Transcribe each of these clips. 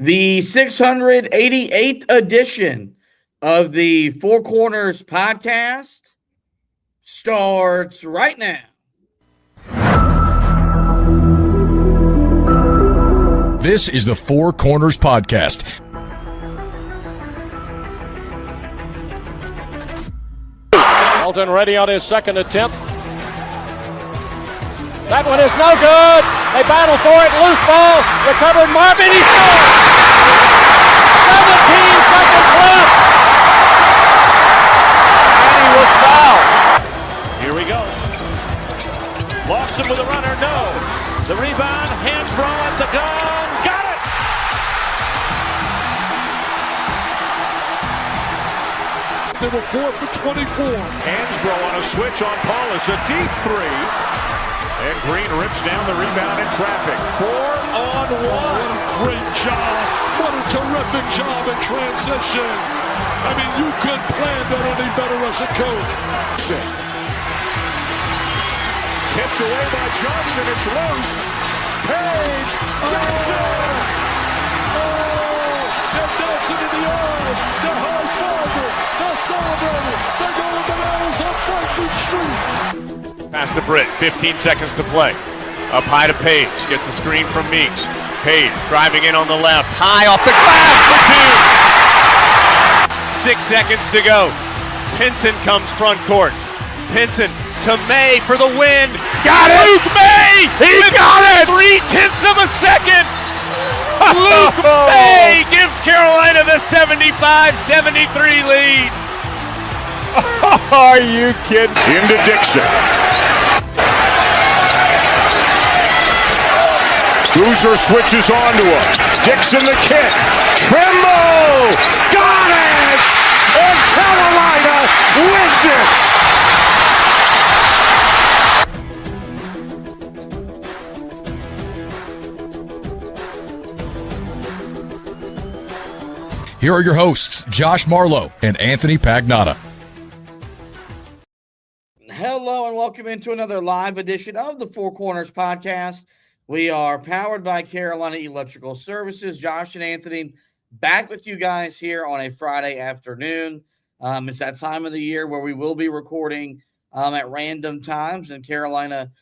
The 688th edition of the Four Corners podcast starts right now. This is the Four Corners podcast. Elton ready on his second attempt. That one is no good. They battle for it. Loose ball. Recovered. Marvin. He scores. 17 seconds left. And he was fouled. Here we go. Lawson with a runner. No. The rebound. Hansbrough at the gun. Got it. They were 4 for 24. Hansbrough on a switch on Paulus. A deep three. And Green rips down the rebound in traffic. 4-on-1. What a great job. What a terrific job in transition. I mean, you couldn't plan that any better as a coach. Tipped away by Johnson. It's loose. Page Johnson. They're dancing in the aisles. They're high-fiving. They're celebrating. They're going bananas on Franklin Street. Pass to Britt, 15 seconds to play. Up high to Page, gets a screen from Meeks. Page driving in on the left, high off the glass for 2. 6 seconds to go. Pinson comes front court. Pinson to May for the win. Got it! Luke May! He got it! 0.3 of a second! Luke May gives Carolina the 75-73 lead. Are you kidding? Into Dixon. Boozer switches onto him. Dixon the kick. Trimble! Got it! And Carolina wins it! Here are your hosts, Josh Marlowe and Anthony Pagnotta. Hello and welcome into another live edition of the Four Corners podcast. We are powered by Carolina Electrical Services. Josh and Anthony back with you guys here on a Friday afternoon. It's that time of the year where we will be recording at random times, and Carolina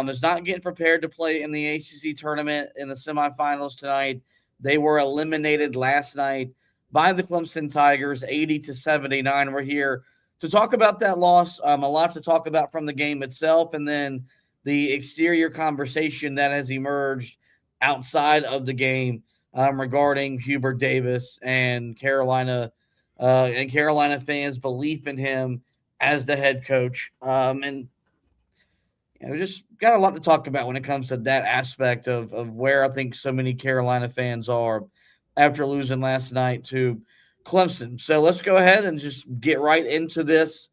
is not getting prepared to play in the ACC Tournament in the semifinals tonight. They were eliminated last night by the Clemson Tigers, 80-79. We're here to talk about that loss, a lot to talk about from the game itself, and then the exterior conversation that has emerged outside of the game regarding Hubert Davis and Carolina fans' belief in him as the head coach. And we just got a lot to talk about when it comes to that aspect of where I think so many Carolina fans are after losing last night to Clemson. So let's go ahead and just get right into this.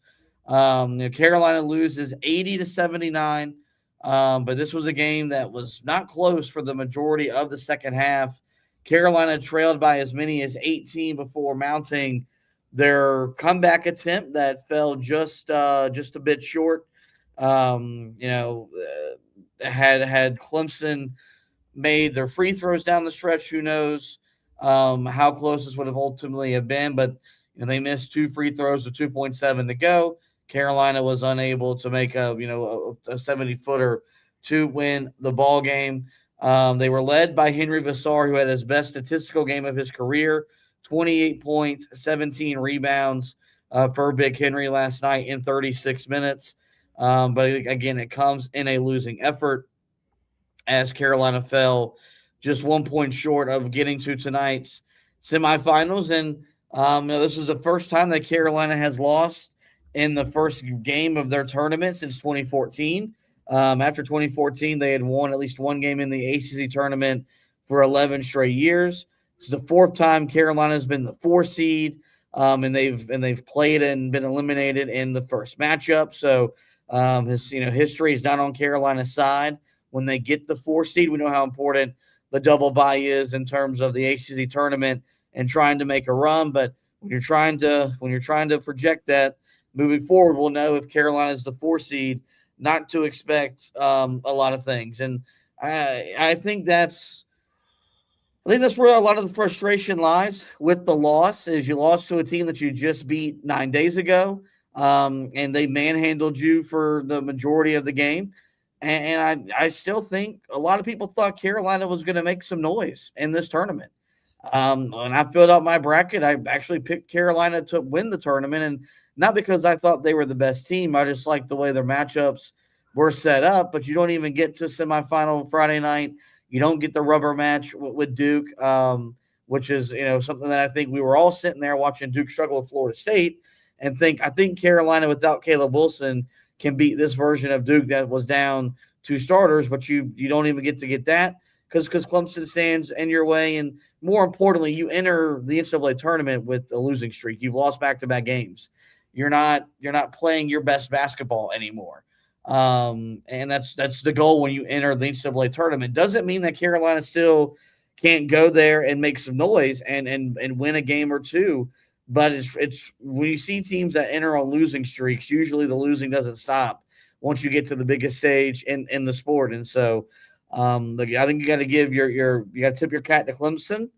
Carolina loses 80-79, but this was a game that was not close for the majority of the second half. Carolina trailed by as many as 18 before mounting their comeback attempt that fell just a bit short. Had Clemson made their free throws down the stretch, who knows how close this would have ultimately have been, but they missed 2 free throws with 2.7 to go. Carolina was unable to make a 70-footer to win the ball game. They were led by Henry Vassar, who had his best statistical game of his career, 28 points, 17 rebounds for Big Henry last night in 36 minutes. But again, it comes in a losing effort as Carolina fell just 1 point short of getting to tonight's semifinals. And this is the first time that Carolina has lost in the first game of their tournament since 2014. After 2014, they had won at least one game in the ACC tournament for 11 straight years. It's the fourth time Carolina has been the 4 seed, and they've played and been eliminated in the first matchup. So history is not on Carolina's side. When they get the 4 seed, we know how important the double bye is in terms of the ACC tournament and trying to make a run. But when you're trying to project that moving forward, we'll know if Carolina is the 4 seed, not to expect a lot of things. And I think that's I think that's where a lot of the frustration lies with the loss. Is you lost to a team that you just beat 9 days ago, and they manhandled you for the majority of the game. And I still think a lot of people thought Carolina was going to make some noise in this tournament. When I filled out my bracket, I actually picked Carolina to win the tournament, and not because I thought they were the best team. I just liked the way their matchups were set up. But you don't even get to semifinal Friday night. You don't get the rubber match with Duke, which is something that I think we were all sitting there watching Duke struggle with Florida State, and I think Carolina without Caleb Wilson can beat this version of Duke that was down 2 starters, but you don't even get to get that because Clemson stands in your way, and more importantly, you enter the NCAA tournament with a losing streak. You've lost back-to-back games. You're not playing your best basketball anymore. And that's the goal when you enter the NCAA tournament. Doesn't mean that Carolina still can't go there and make some noise and win a game or two. But it's when you see teams that enter on losing streaks, usually the losing doesn't stop once you get to the biggest stage in the sport. And so I think you got to give you got to tip your hat to Clemson.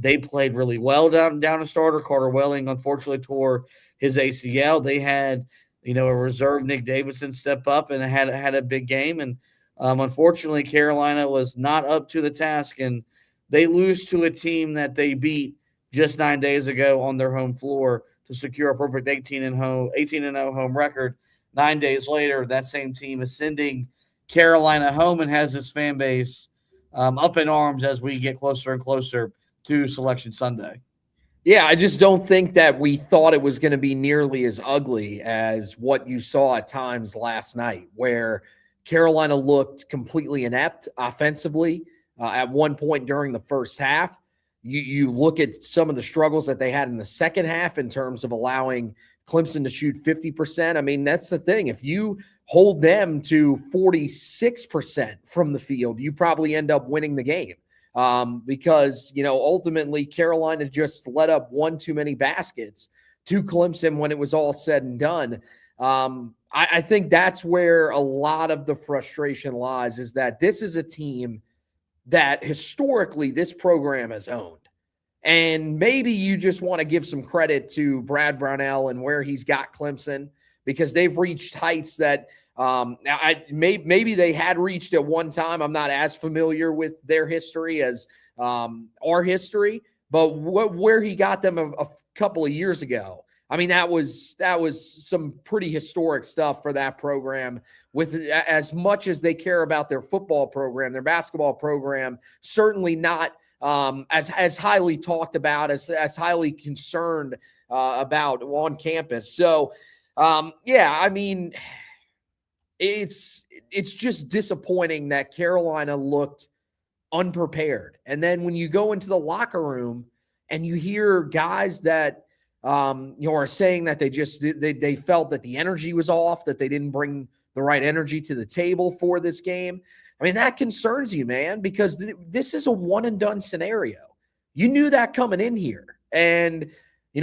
They played really well down a starter. Carter Welling unfortunately tore his ACL. They had a reserve Nick Davidson step up and had a big game. And unfortunately, Carolina was not up to the task, and they lose to a team that they beat just 9 days ago on their home floor to secure a perfect 18-0 home record. 9 days later, that same team is sending Carolina home and has this fan base up in arms as we get closer and closer to Selection Sunday. Yeah, I just don't think that we thought it was going to be nearly as ugly as what you saw at times last night, where Carolina looked completely inept offensively at one point during the first half. You look at some of the struggles that they had in the second half in terms of allowing Clemson to shoot 50%. I mean, that's the thing. If you hold them to 46% from the field, you probably end up winning the game. Because, ultimately Carolina just let up one too many baskets to Clemson when it was all said and done. I think that's where a lot of the frustration lies, is that this is a team that historically this program has owned. And maybe you just want to give some credit to Brad Brownell and where he's got Clemson, because they've reached heights that maybe they had reached at one time. I'm not as familiar with their history as our history, but where he got them a couple of years ago, I mean, that was some pretty historic stuff for that program. With as much as they care about their football program, their basketball program, certainly not as highly talked about, as highly concerned about on campus. So, I mean, it's just disappointing that Carolina looked unprepared. And then when you go into the locker room and you hear guys that are saying that they felt that the energy was off, that they didn't bring the right energy to the table for this game. I mean, that concerns you, man, because this is a one and done scenario. You knew that coming in here. And,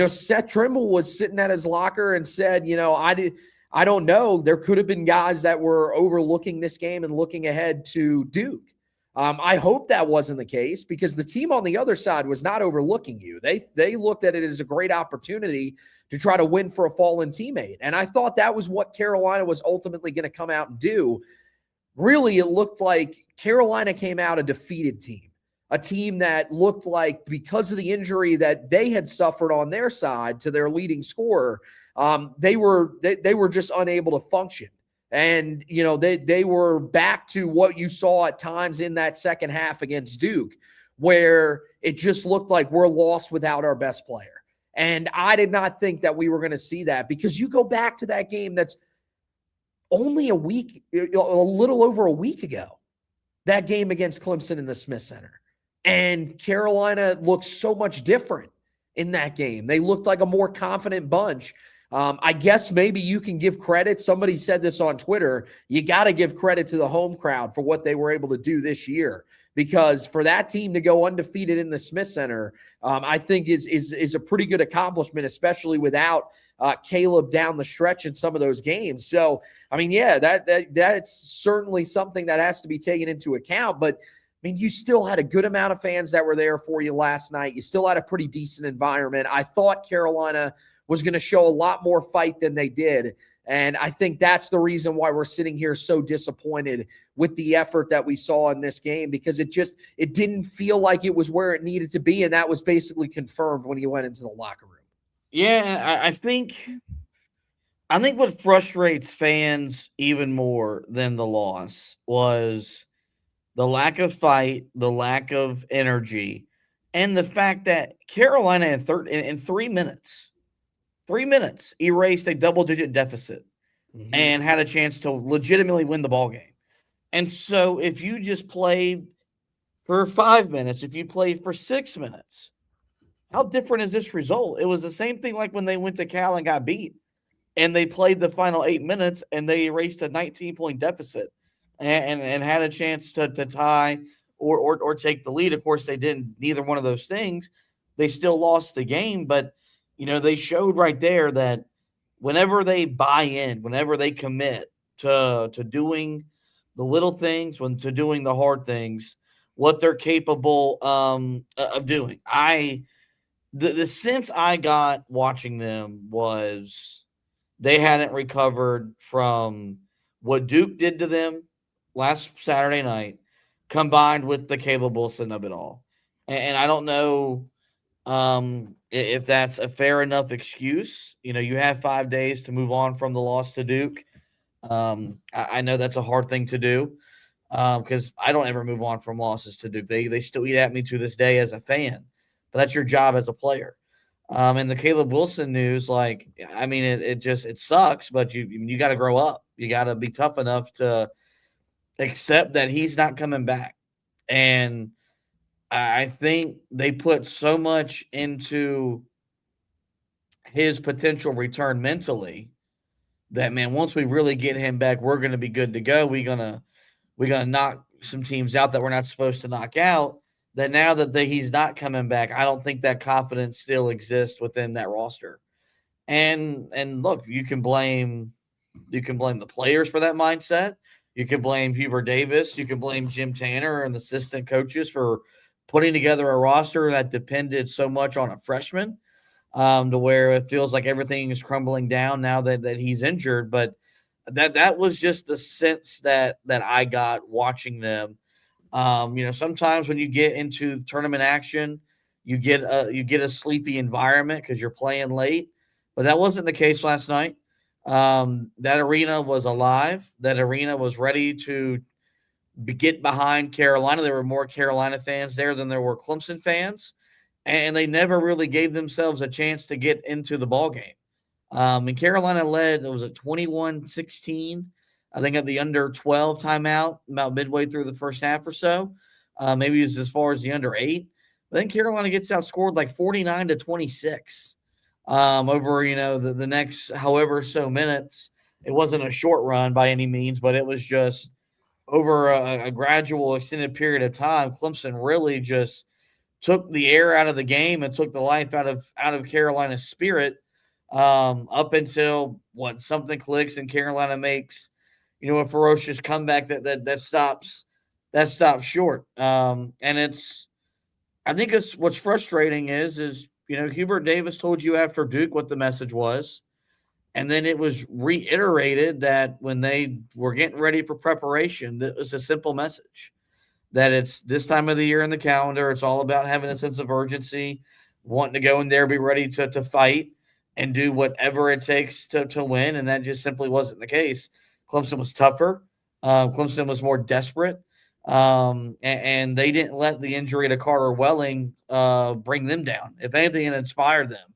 Seth Trimble was sitting at his locker and said, I don't know. There could have been guys that were overlooking this game and looking ahead to Duke. I hope that wasn't the case, because the team on the other side was not overlooking you. They looked at it as a great opportunity to try to win for a fallen teammate. And I thought that was what Carolina was ultimately going to come out and do. Really, it looked like Carolina came out a defeated team, a team that looked like, because of the injury that they had suffered on their side to their leading scorer, they were just unable to function. And, they were back to what you saw at times in that second half against Duke, where it just looked like we're lost without our best player. And I did not think that we were going to see that, because you go back to that game that's only a little over a week ago, that game against Clemson in the Smith Center. And Carolina looked so much different in that game. They looked like a more confident bunch. I guess maybe you can give credit. Somebody said this on Twitter. You got to give credit to the home crowd for what they were able to do this year, because for that team to go undefeated in the Smith Center, I think is a pretty good accomplishment, especially without Caleb down the stretch in some of those games. So, I mean, yeah, that's certainly something that has to be taken into account. But mean, you still had a good amount of fans that were there for you last night. You still had a pretty decent environment. I thought Carolina was going to show a lot more fight than they did. And I think that's the reason why we're sitting here so disappointed with the effort that we saw in this game, because it didn't feel like it was where it needed to be. And that was basically confirmed when you went into the locker room. Yeah, I think what frustrates fans even more than the loss was the lack of fight, the lack of energy, and the fact that Carolina in 3 minutes erased a double-digit deficit and had a chance to legitimately win the ball game. And so if you just played for 5 minutes, if you played for 6 minutes, how different is this result? It was the same thing like when they went to Cal and got beat, and they played the final 8 minutes and they erased a 19-point deficit and had a chance to tie or take the lead. Of course, they didn't. Neither one of those things. They still lost the game, but they showed right there that whenever they buy in, whenever they commit to doing the little things, to doing the hard things, what they're capable of doing. The sense I got watching them was they hadn't recovered from what Duke did to them last Saturday night, combined with the Caleb Wilson of it all. And I don't know if that's a fair enough excuse. You have 5 days to move on from the loss to Duke. I know that's a hard thing to do because I don't ever move on from losses to Duke. They still eat at me to this day as a fan, but that's your job as a player. And the Caleb Wilson news, it sucks, but you got to grow up. You got to be tough enough to accept that he's not coming back. And I think they put so much into his potential return mentally that, man, once we really get him back, we're going to be good to go. We're gonna knock some teams out that we're not supposed to knock out. That now that he's not coming back, I don't think that confidence still exists within that roster. And look, you can blame the players for that mindset. You can blame Hubert Davis. You can blame Jim Tanner and the assistant coaches for putting together a roster that depended so much on a freshman, to where it feels like everything is crumbling down now that he's injured. But that was just the sense that I got watching them. Sometimes when you get into tournament action, you get a sleepy environment because you're playing late, but that wasn't the case last night. That arena was alive. That arena was ready to get behind Carolina. There were more Carolina fans there than there were Clemson fans, and they never really gave themselves a chance to get into the ball game. And Carolina led, it was at 21-16, I think, at the under 12 timeout, about midway through the first half or so. Maybe it was as far as the under 8. But then Carolina gets outscored like 49-26 over, the next however so minutes. It wasn't a short run by any means, but it was just over a gradual extended period of time. Clemson really just took the air out of the game and took the life out of Carolina's spirit. Up until something clicks and Carolina makes, a ferocious comeback that stops short. And I think it's what's frustrating is Hubert Davis told you after Duke what the message was, and then it was reiterated that when they were getting ready for preparation, that was a simple message that it's this time of the year in the calendar. It's all about having a sense of urgency, wanting to go in there, be ready to fight and do whatever it takes to win, and that just simply wasn't the case. Clemson was tougher. Clemson was more desperate, and they didn't let the injury to Carter Welling bring them down. If anything, it inspired them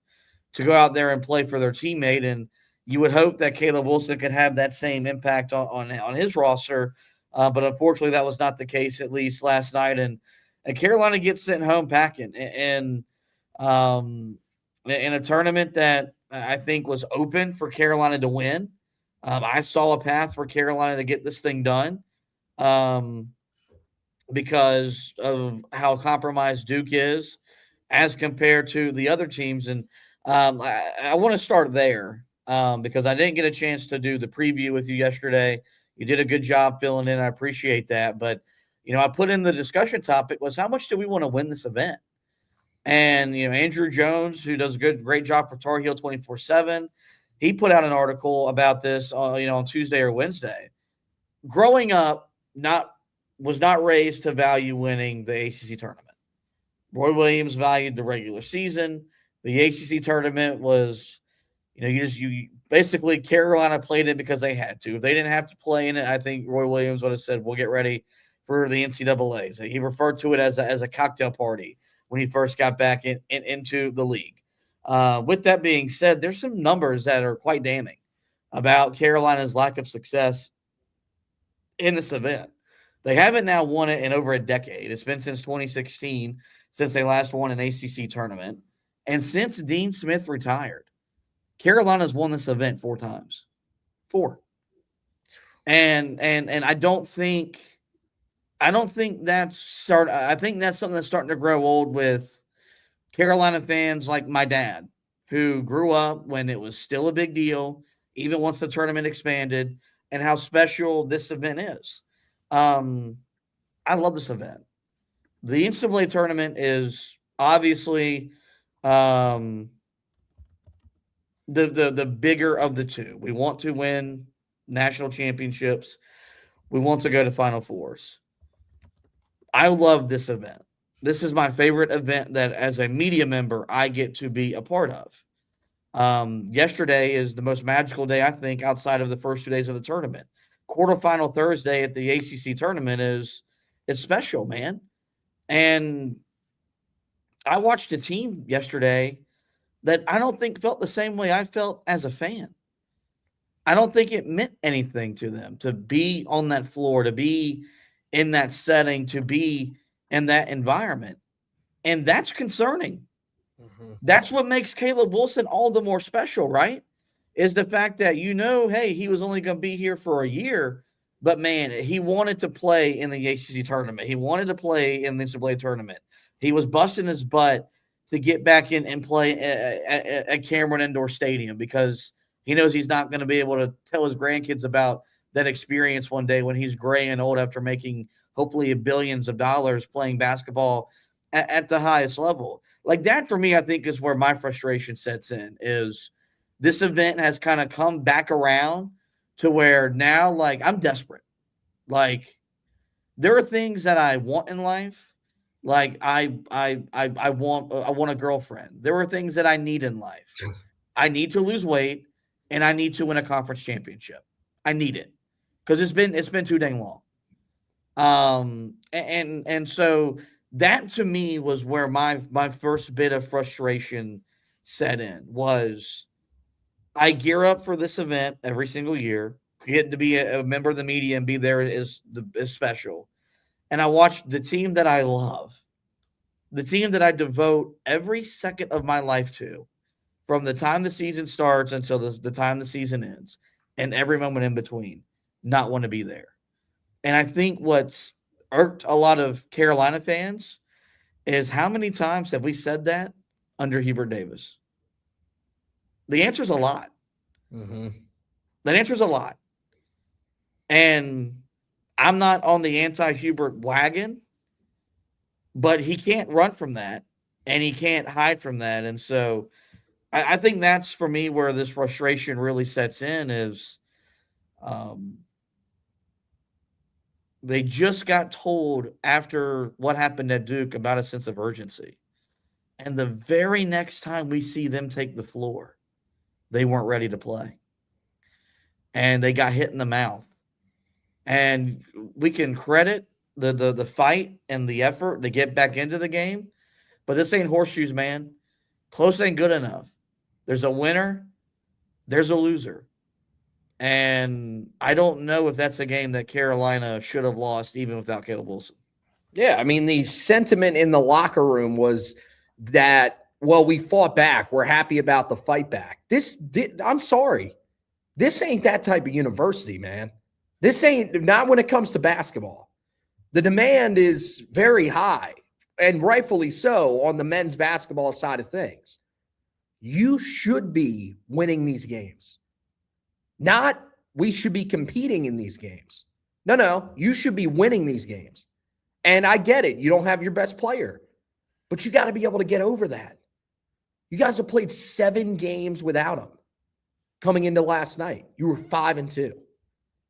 to go out there and play for their teammate, and you would hope that Caleb Wilson could have that same impact on his roster, but unfortunately that was not the case, at least last night, and Carolina gets sent home packing, and in a tournament that I think was open for Carolina to win. I saw a path for Carolina to get this thing done because of how compromised Duke is as compared to the other teams. And I want to start there because I didn't get a chance to do the preview with you yesterday. You did a good job filling in. I appreciate that. But, I put in the discussion topic was how much do we want to win this event? And, Andrew Jones, who does a great job for Tar Heel 24/7, he put out an article about this, on Tuesday or Wednesday. Growing up, was not raised to value winning the ACC tournament. Roy Williams valued the regular season. The ACC tournament was, you basically Carolina played it because they had to. If they didn't have to play in it, I think Roy Williams would have said, "We'll get ready for the NCAA." So he referred to it as a cocktail party when he first got back into the league. With that being said, there's some numbers that are quite damning about Carolina's lack of success in this event. They haven't now won it in over a decade. It's been since 2016 since they last won an ACC tournament. And since Dean Smith retired, Carolina's won this event 4 times. 4. And I don't think that's I think that's something that's starting to grow old with Carolina fans like my dad, who grew up when it was still a big deal, even once the tournament expanded, and how special this event is. I love this event. The NCAA tournament is obviously the bigger of the two. We want to win national championships. We want to go to Final Fours. I love this event. This is my favorite event that, as a media member, I get to be a part of. Yesterday is the most magical day, I think, outside of the first 2 days of the tournament. Quarterfinal Thursday at the ACC tournament it's special, man. And I watched a team yesterday that I don't think felt the same way I felt as a fan. I don't think it meant anything to them to be on that floor, to be in that setting, to be in that environment. And that's concerning. Mm-hmm. That's what makes Caleb Wilson all the more special, right? Is the fact that, hey, he was only going to be here for a year, but man, he wanted to play in the ACC tournament. He wanted to play in the NCAA tournament. He was busting his butt to get back in and play at Cameron Indoor Stadium because he knows he's not going to be able to tell his grandkids about that experience one day when he's gray and old after making hopefully billions of dollars playing basketball at the highest level. Like that, for me, I think is where my frustration sets in, is this event has kind of come back around to where now, like, I'm desperate. Like, there are things that I want in life. Like, I want a girlfriend. There are things that I need in life. I need to lose weight, and I need to win a conference championship. I need it because it's been too dang long. And so that to me was where my first bit of frustration set in. Was I gear up for this event every single year. Getting to be a member of the media and be there is special. And I watched the team that I love, the team that I devote every second of my life to, from the time the season starts until the time the season ends, and every moment in between, not want to be there. And I think what's irked a lot of Carolina fans is how many times have we said that under Hubert Davis? The answer is a lot. Mm-hmm. That answer is a lot. And I'm not on the anti-Hubert wagon, but he can't run from that, and he can't hide from that. And so I think that's, for me, where this frustration really sets in is they just got told after what happened at Duke about a sense of urgency. And the very next time we see them take the floor, they weren't ready to play. And they got hit in the mouth. And we can credit the fight and the effort to get back into the game, but this ain't horseshoes, man. Close ain't good enough. There's a winner, there's a loser. And I don't know if that's a game that Carolina should have lost even without Caleb Wilson. Yeah, I mean, the sentiment in the locker room was that, well, we fought back. We're happy about the fight back. I'm sorry. This ain't that type of university, man. This ain't, not when it comes to basketball. The demand is very high, and rightfully so, on the men's basketball side of things. You should be winning these games. Not we should be competing in these games. No, you should be winning these games. And I get it. You don't have your best player, but you got to be able to get over that. You guys have played 7 games without him coming into last night. You were 5-2,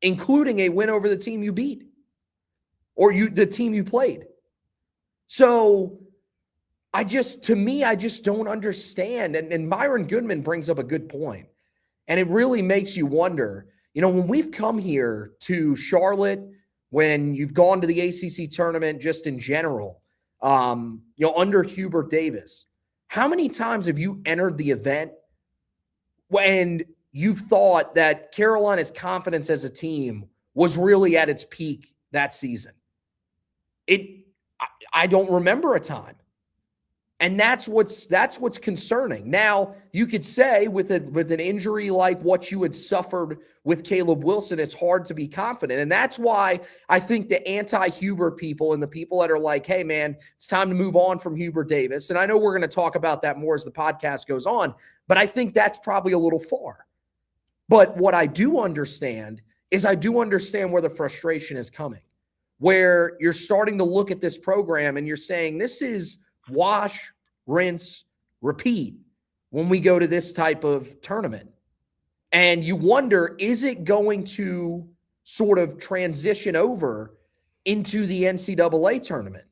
including a win over the team you beat or the team you played. So I just don't understand. And Myron Goodman brings up a good point. And it really makes you wonder, when we've come here to Charlotte, when you've gone to the ACC tournament just in general, under Hubert Davis, how many times have you entered the event when you thought that Carolina's confidence as a team was really at its peak that season? I don't remember a time. And that's what's concerning. Now, you could say with an injury like what you had suffered with Caleb Wilson, it's hard to be confident. And that's why I think the anti-Hubert people and the people that are like, hey, man, it's time to move on from Hubert Davis. And I know we're going to talk about that more as the podcast goes on, but I think that's probably a little far. But what I do understand is I do understand where the frustration is coming, where you're starting to look at this program and you're saying this is wash, rinse, repeat when we go to this type of tournament. And you wonder, is it going to sort of transition over into the NCAA tournament?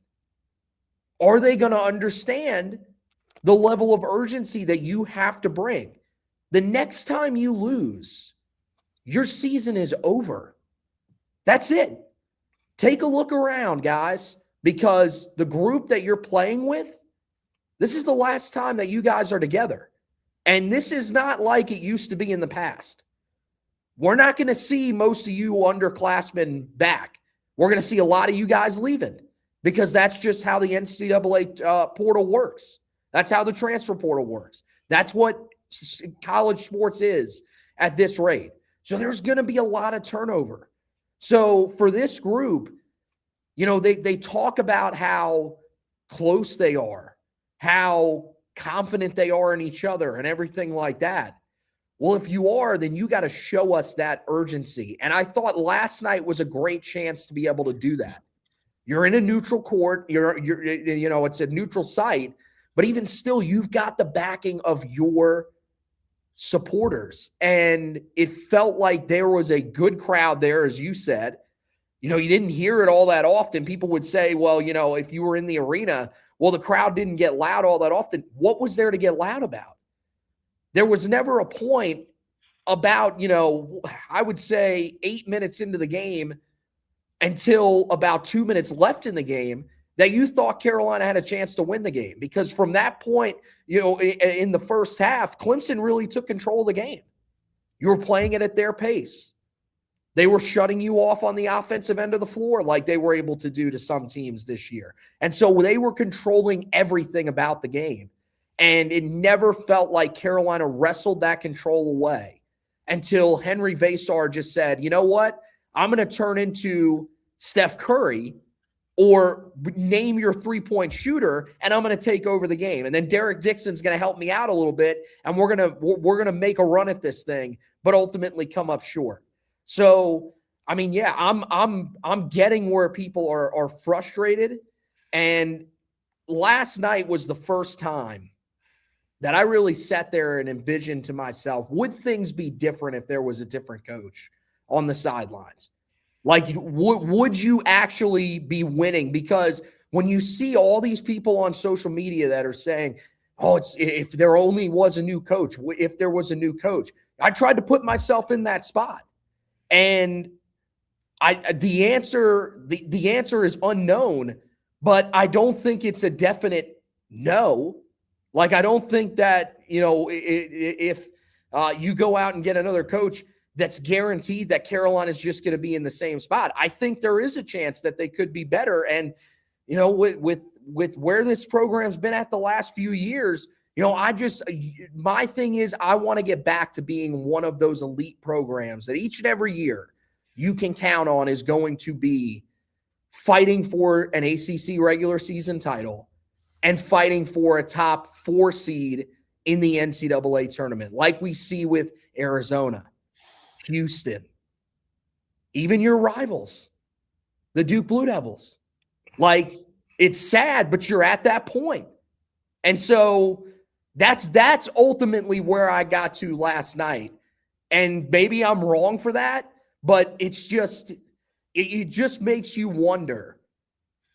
Are they going to understand the level of urgency that you have to bring? The next time you lose, your season is over. That's it. Take a look around, guys, because the group that you're playing with, this is the last time that you guys are together. And this is not like it used to be in the past. We're not going to see most of you underclassmen back. We're going to see a lot of you guys leaving because that's just how the NCAA portal works. That's how the transfer portal works. That's what college sports is at this rate. So there's going to be a lot of turnover. So for this group, they talk about how close they are, how confident they are in each other and everything like that. Well, if you are, then you got to show us that urgency. And I thought last night was a great chance to be able to do that. You're in a neutral court, it's a neutral site, but even still, you've got the backing of your supporters. And it felt like there was a good crowd there, as you said. You didn't hear it all that often. People would say, well, if you were in the arena, well, the crowd didn't get loud all that often. What was there to get loud about? There was never a point about, I would say 8 minutes into the game until about 2 minutes left in the game that you thought Carolina had a chance to win the game. Because from that point, in the first half, Clemson really took control of the game. You were playing it at their pace. They were shutting you off on the offensive end of the floor like they were able to do to some teams this year. And so they were controlling everything about the game. And it never felt like Carolina wrestled that control away until Henry Vasar just said, you know what? I'm going to turn into Steph Curry or name your three-point shooter, and I'm going to take over the game. And then Derek Dixon's going to help me out a little bit, and we're going to make a run at this thing, but ultimately come up short. So, I mean, yeah, I'm getting where people are frustrated. And last night was the first time that I really sat there and envisioned to myself, would things be different if there was a different coach on the sidelines? Like, would you actually be winning? Because when you see all these people on social media that are saying, oh, it's if there only was a new coach, if there was a new coach, I tried to put myself in that spot. And the answer is unknown, but I don't think it's a definite no. Like, I don't think that, if you go out and get another coach, that's guaranteed that Carolina is just going to be in the same spot. I think there is a chance that they could be better. And, with where this program's been at the last few years, my thing is I want to get back to being one of those elite programs that each and every year you can count on is going to be fighting for an ACC regular season title and fighting for a top 4 seed in the NCAA tournament, like we see with Arizona, Houston, even your rivals, the Duke Blue Devils. Like, it's sad, but you're at that point. And so that's ultimately where I got to last night. And maybe I'm wrong for that, but it's just, it just makes you wonder,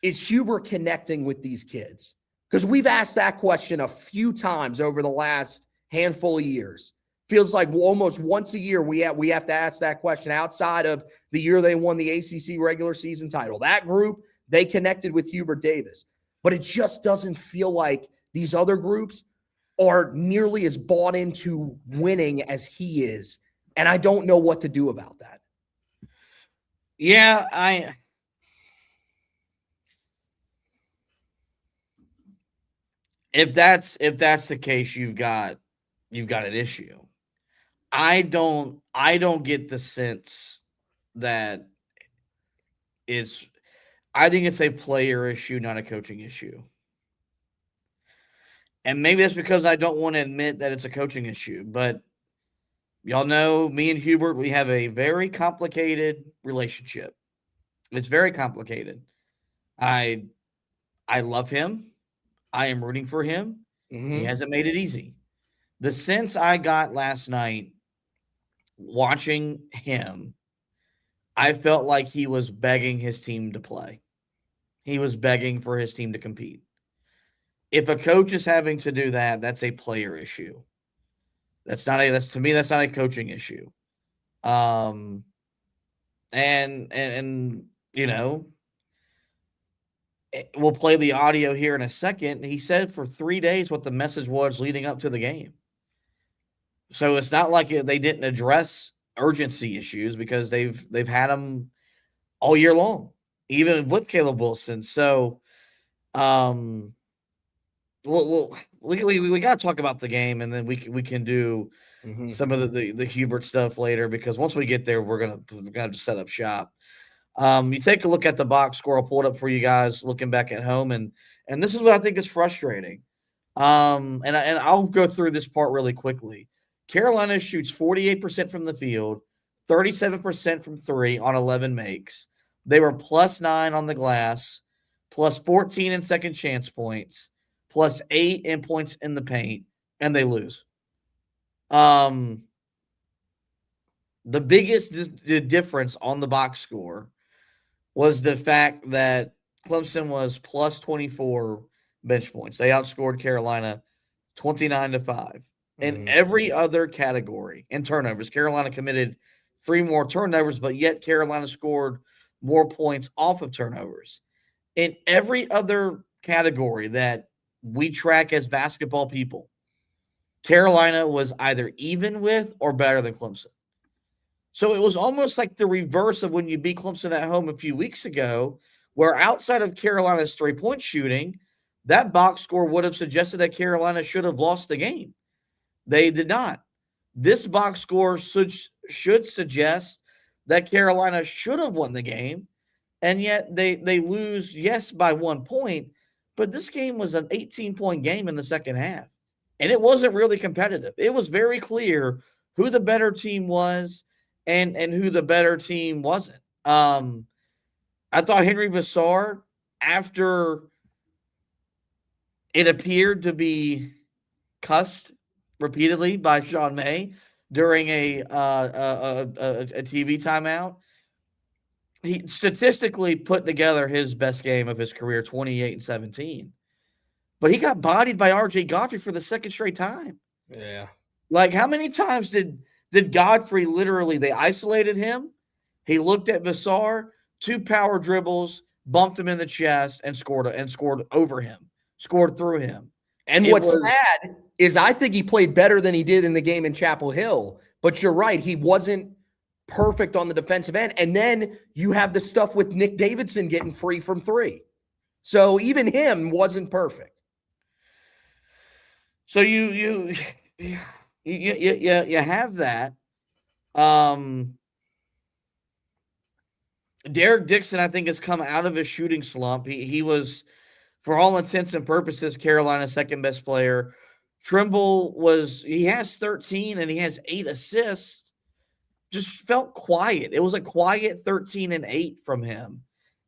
is Hubert connecting with these kids? Because we've asked that question a few times over the last handful of years. Feels like almost once a year we have to ask that question outside of the year they won the ACC regular season title. That group, they connected with Hubert Davis. But it just doesn't feel like these other groups are nearly as bought into winning as he is. And I don't know what to do about that. Yeah, if that's the case, you've got an issue. I don't get the sense that I think it's a player issue, not a coaching issue. And maybe that's because I don't want to admit that it's a coaching issue, but y'all know me and Hubert, we have a very complicated relationship. It's very complicated. I love him. I am rooting for him. Mm-hmm. He hasn't made it easy. The sense I got last night watching him, I felt like he was begging his team to play. He was begging for his team to compete. If a coach is having to do that, that's a player issue. To me, that's not a coaching issue. And you know, we'll play the audio here in a second. He said for 3 days what the message was leading up to the game. So it's not like they didn't address urgency issues, because they've had them all year long, even with Caleb Wilson. So, we got to talk about the game, and then we can do some of the Hubert stuff later, because once we get there, we're gonna set up shop. You take a look at the box score. I'll pull it up for you guys looking back at home, and this is what I think is frustrating. And I'll go through this part really quickly. Carolina shoots 48% from the field, 37% from three on 11 makes. They were +9 on the glass, +14 in second chance points, +8 in points in the paint, and they lose. The biggest difference on the box score was the fact that Clemson was +24 bench points. They outscored Carolina 29-5. In every other category, in turnovers, Carolina committed 3 more turnovers, but yet Carolina scored more points off of turnovers. In every other category that we track as basketball people, Carolina was either even with or better than Clemson. So it was almost like the reverse of when you beat Clemson at home a few weeks ago, where outside of Carolina's 3-point shooting, that box score would have suggested that Carolina should have lost the game. They did not. This box score should suggest that Carolina should have won the game, and yet they lose, yes, by 1 point, but this game was an 18-point game in the second half, and it wasn't really competitive. It was very clear who the better team was and who the better team wasn't. I thought Henry Vassar, after it appeared to be cussed repeatedly by Sean May during a TV timeout, he statistically put together his best game of his career, 28-17. But he got bodied by RJ Godfrey for the second straight time. Yeah. Like, how many times did Godfrey literally, they isolated him, he looked at Vassar, 2 power dribbles, bumped him in the chest, and scored over him, scored through him. And what's sad is I think he played better than he did in the game in Chapel Hill. But you're right, he wasn't perfect on the defensive end. And then you have the stuff with Nick Davidson getting free from 3. So even him wasn't perfect. So you have that. Derek Dixon, I think, has come out of his shooting slump. He was, for all intents and purposes, Carolina's second best player. Trimble he has 13 and he has 8 assists. Just felt quiet. It was a quiet 13 and 8 from him.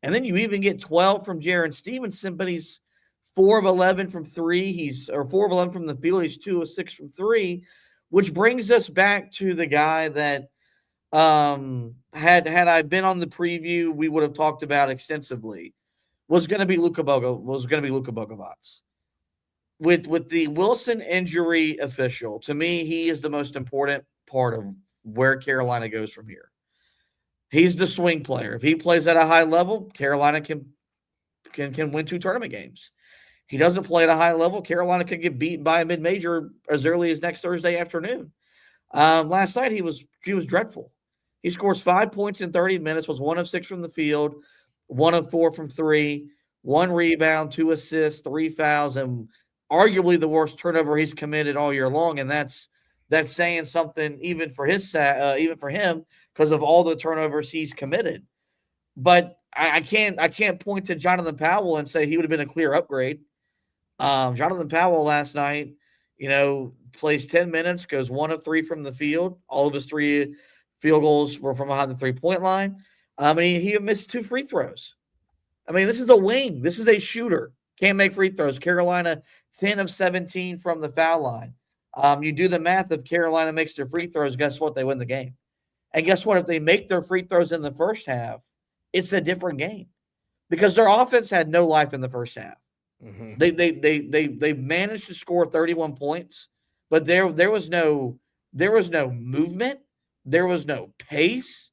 And then you even get 12 from Jaron Stevenson, but he's 4 of 11 from 3. 4 of 11 from the field. He's 2 of 6 from 3, which brings us back to the guy that had I been on the preview, we would have talked about extensively. Was going to be Luka Bogovac. With the Wilson injury official, to me, he is the most important part of where Carolina goes from here. He's the swing player. If he plays at a high level, Carolina can win 2 tournament games. He doesn't play at a high level, Carolina could get beat by a mid-major as early as next Thursday afternoon. Last night he was dreadful. He scores 5 points in 30 minutes, was 1 of 6 from the field, 1 of 4 from 3, 1 rebound, 2 assists, 3 fouls, and arguably the worst turnover he's committed all year long. And that's saying something even for him because of all the turnovers he's committed. But I can't point to Jonathan Powell and say he would have been a clear upgrade. Jonathan Powell last night, plays 10 minutes, goes 1 of 3 from the field. All of his 3 field goals were from behind the 3-point line. And he missed 2 free throws. This is a wing. This is a shooter. Can't make free throws. Carolina, 10 of 17 from the foul line. You do the math. If Carolina makes their free throws, guess what? They win the game. And guess what? If they make their free throws in the first half, it's a different game because their offense had no life in the first half. Mm-hmm. They managed to score 31 points, but there was no movement. There was no pace.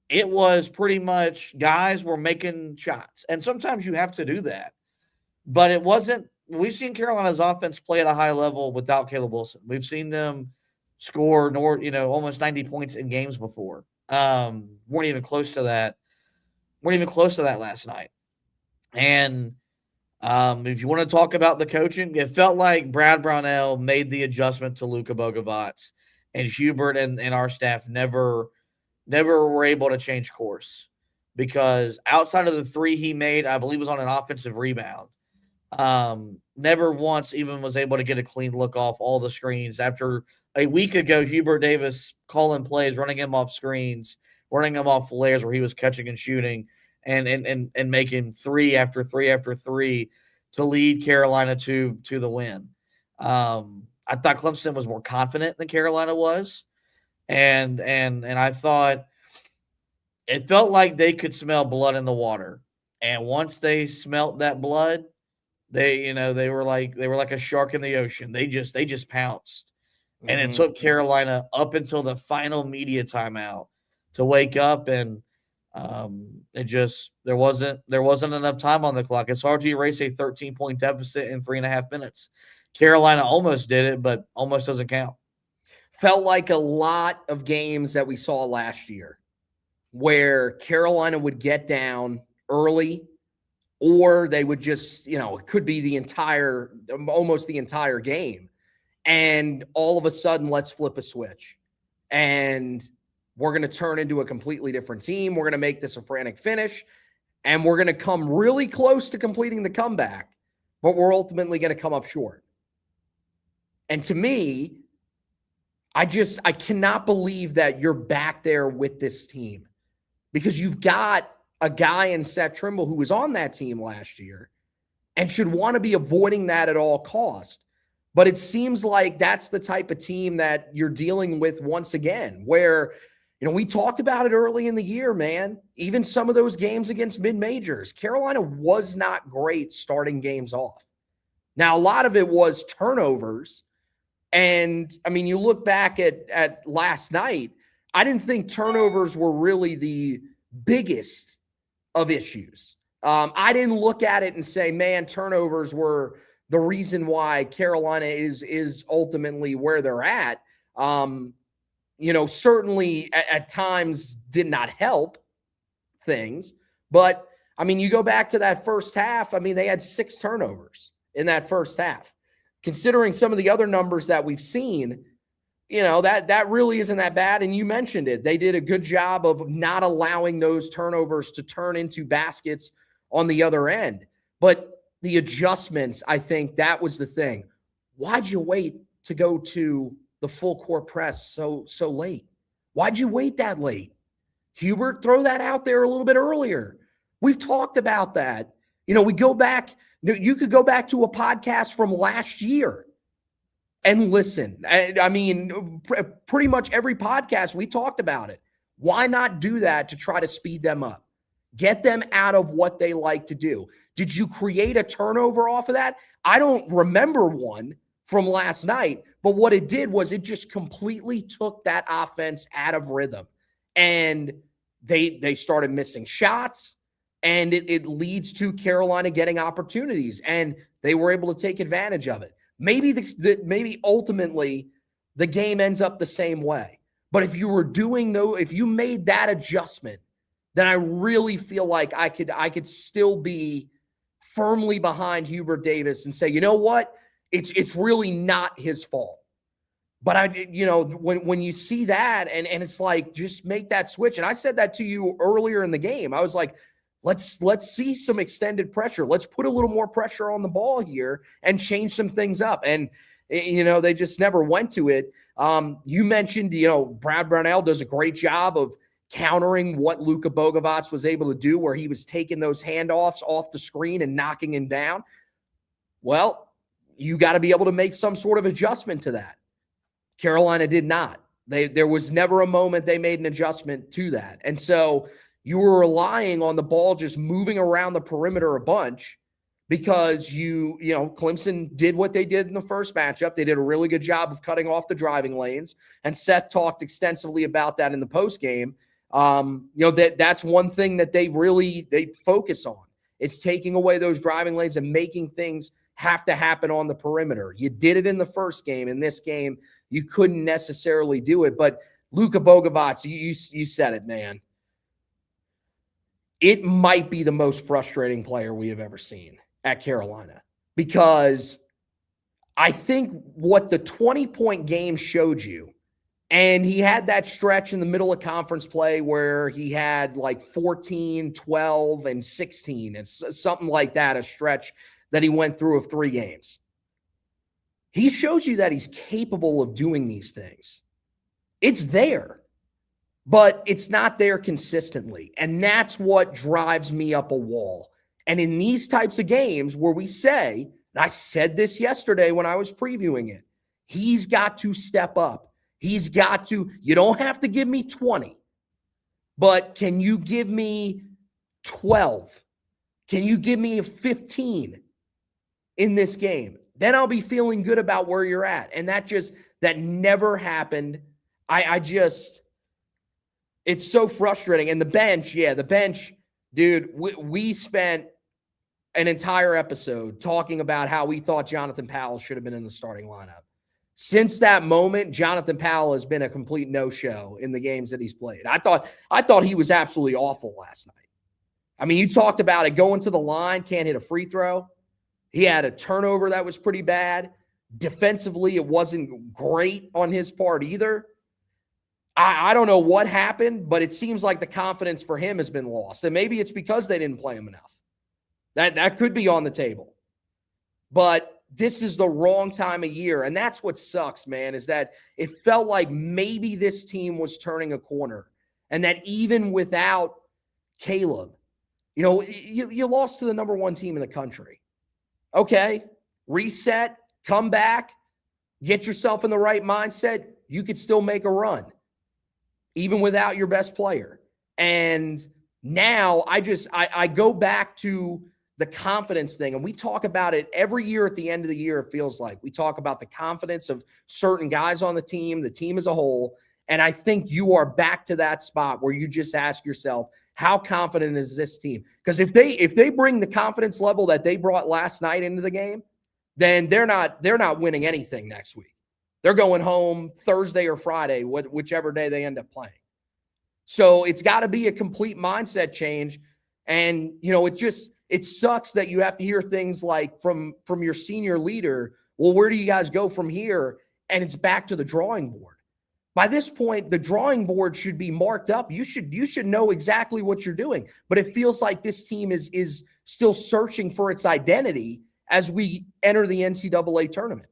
It was pretty much guys were making shots. And sometimes you have to do that. But it wasn't – we've seen Carolina's offense play at a high level without Caleb Wilson. We've seen them score almost 90 points in games before. Weren't even close to that last night. And if you want to talk about the coaching, it felt like Brad Brownell made the adjustment to Luka Bogovac, and Hubert and our staff never were able to change course because outside of the 3 he made, I believe was on an offensive rebound. Never once even was able to get a clean look off all the screens. After a week ago, Hubert Davis calling plays, running him off screens, running him off flares where he was catching and shooting and making 3 after 3 after 3 to lead Carolina to the win. I thought Clemson was more confident than Carolina was. And I thought it felt like they could smell blood in the water. And once they smelt that blood, they were like a shark in the ocean. They just pounced. Mm-hmm. And it took Carolina up until the final media timeout to wake up, and there wasn't enough time on the clock. It's hard to erase a 13-point deficit in 3.5 minutes. Carolina almost did it, but almost doesn't count. Felt like a lot of games that we saw last year where Carolina would get down early, or they would just, it could be almost the entire game. And all of a sudden, let's flip a switch. And we're going to turn into a completely different team. We're going to make this a frantic finish. And we're going to come really close to completing the comeback, but we're ultimately going to come up short. And to me, I cannot believe that you're back there with this team because you've got a guy in Seth Trimble who was on that team last year and should want to be avoiding that at all cost. But it seems like that's the type of team that you're dealing with once again, where, we talked about it early in the year, man. Even some of those games against mid-majors, Carolina was not great starting games off. Now, a lot of it was turnovers. And, you look back at last night, I didn't think turnovers were really the biggest of issues. I didn't look at it and say, man, turnovers were the reason why Carolina is ultimately where they're at. Certainly at times did not help things. But, you go back to that first half, they had 6 turnovers in that first half. Considering some of the other numbers that we've seen, that really isn't that bad. And you mentioned it. They did a good job of not allowing those turnovers to turn into baskets on the other end. But the adjustments, I think that was the thing. Why'd you wait to go to the full court press so late? Why'd you wait that late? Hubert, throw that out there a little bit earlier. We've talked about that. We go back, you could go back to a podcast from last year and listen. I mean, pretty much every podcast we talked about it. Why not do that to try to speed them up? Get them out of what they like to do. Did you create a turnover off of that? I don't remember one from last night, but what it did was it just completely took that offense out of rhythm. And they started missing shots, and it leads to Carolina getting opportunities, and they were able to take advantage of it. Maybe ultimately the game ends up the same way. But if you made that adjustment, then I really feel like I could still be firmly behind Hubert Davis and say, you know what? It's really not his fault. But when you see that and it's like, just make that switch. And I said that to you earlier in the game. I was like, let's see some extended pressure. Let's put a little more pressure on the ball here and change some things up. And they just never went to it. You mentioned, Brad Brownell does a great job of countering what Luka Bogovac was able to do, where he was taking those handoffs off the screen and knocking him down. Well, you got to be able to make some sort of adjustment to that. Carolina did not. There was never a moment they made an adjustment to that. And so you were relying on the ball just moving around the perimeter a bunch because Clemson did what they did in the first matchup. They did a really good job of cutting off the driving lanes. And Seth talked extensively about that in the postgame. That's one thing that they focus on. It's taking away those driving lanes and making things have to happen on the perimeter. You did it in the first game. In this game, you couldn't necessarily do it. But Luka Bogovac, you said it, man. It might be the most frustrating player we have ever seen at Carolina, because I think what the 20-point game showed you, and he had that stretch in the middle of conference play where he had like 14, 12, and 16. It's something like that, a stretch that he went through of 3 games. He shows you that he's capable of doing these things. It's there, but it's not there consistently. And that's what drives me up a wall. And in these types of games where we say, and I said this yesterday when I was previewing it, he's got to step up. You don't have to give me 20, but can you give me 12? Can you give me a 15 in this game? Then I'll be feeling good about where you're at. And that never happened. It's so frustrating. And the bench, dude, we spent an entire episode talking about how we thought Jonathan Powell should have been in the starting lineup. Since that moment, Jonathan Powell has been a complete no-show in the games that he's played. I thought he was absolutely awful last night. I mean, you talked about it going to the line, can't hit a free throw. He had a turnover that was pretty bad. Defensively, it wasn't great on his part either. I don't know what happened, but it seems like the confidence for him has been lost. And maybe it's because they didn't play him enough. That could be on the table. But this is the wrong time of year. And that's what sucks, man, is that it felt like maybe this team was turning a corner. And that even without Caleb, you lost to the number 1 team in the country. Okay, reset, come back, get yourself in the right mindset. You could still make a run, even without your best player. And now I go back to the confidence thing. And we talk about it every year at the end of the year, it feels like. We talk about the confidence of certain guys on the team as a whole. And I think you are back to that spot where you just ask yourself, how confident is this team? Because if they bring the confidence level that they brought last night into the game, then they're not winning anything next week. They're going home Thursday or Friday, whichever day they end up playing. So it's got to be a complete mindset change. And, it sucks that you have to hear things like from your senior leader, well, where do you guys go from here? And it's back to the drawing board. By this point, the drawing board should be marked up. You should know exactly what you're doing. But it feels like this team is still searching for its identity as we enter the NCAA tournament.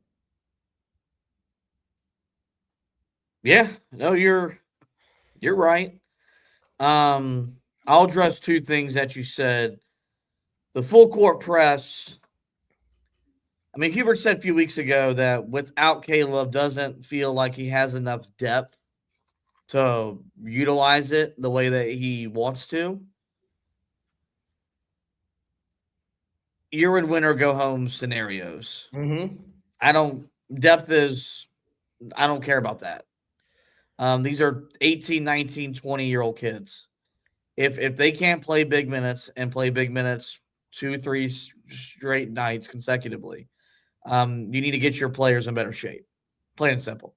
Yeah, no, you're right. I'll address two things that you said. The full court press. I mean, Hubert said a few weeks ago that without Caleb doesn't feel like he has enough depth to utilize it the way that he wants to. Year in winter go home scenarios. Mm-hmm. I don't care about that. These are 18, 19, 20-year-old kids. If they can't play big minutes and play big minutes 2-3 straight nights consecutively, you need to get your players in better shape. Plain and simple.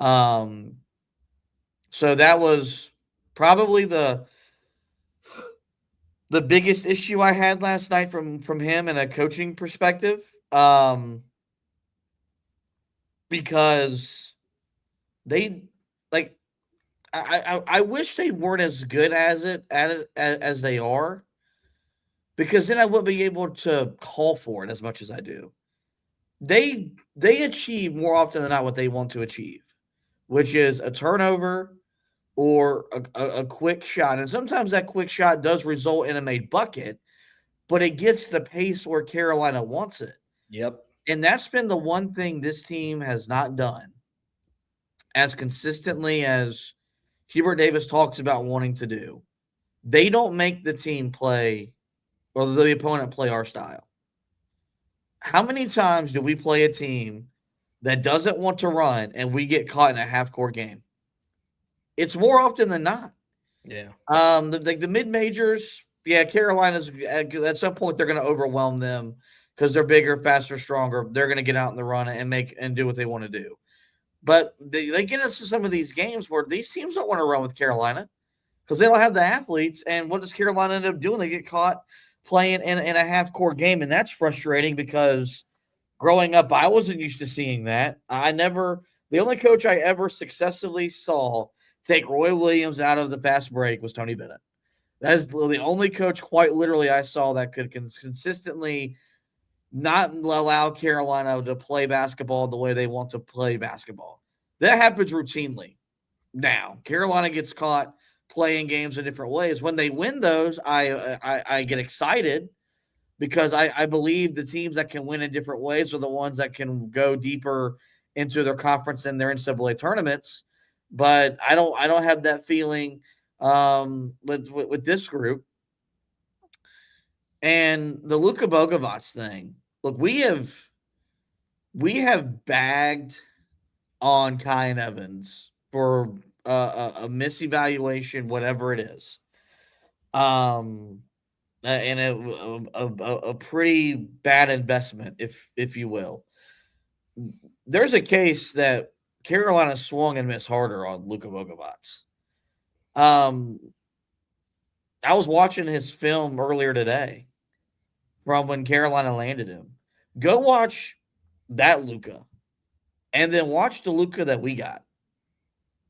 So that was probably the biggest issue I had last night from him in a coaching perspective. Because they like I wish they weren't as good as they are, because then I wouldn't be able to call for it as much as I do. They achieve more often than not what they want to achieve, which is a turnover or a quick shot. And sometimes that quick shot does result in a made bucket, but it gets the pace where Carolina wants it. Yep. And that's been the one thing this team has not done as consistently as Hubert Davis talks about wanting to do. They don't make the team play or the opponent play our style. How many times do we play a team that doesn't want to run and we get caught in a half-court game? It's more often than not. Yeah. The mid-majors, Carolina's at some point they're going to overwhelm them because they're bigger, faster, stronger. They're going to get out in the run and do what they want to do. But they get into some of these games where these teams don't want to run with Carolina because they don't have the athletes. And what does Carolina end up doing? They get caught playing in a half-court game, and that's frustrating because growing up, I wasn't used to seeing that. The only coach I ever successfully saw take Roy Williams out of the fast break was Tony Bennett. That is the only coach quite literally I saw that could consistently not allow Carolina to play basketball the way they want to play basketball. That happens routinely. Now, Carolina gets caught playing games in different ways. When they win those, I get excited because I believe the teams that can win in different ways are the ones that can go deeper into their conference and their NCAA tournaments. But I don't have that feeling with this group. And the Luka Bogovac thing. Look, we have bagged on Kyan Evans for a misevaluation, whatever it is, and a pretty bad investment, if you will. There's a case that Carolina swung and missed harder on Luka Bogovac. I was watching his film earlier today from when Carolina landed him. Go watch that Luka, and then watch the Luka that we got.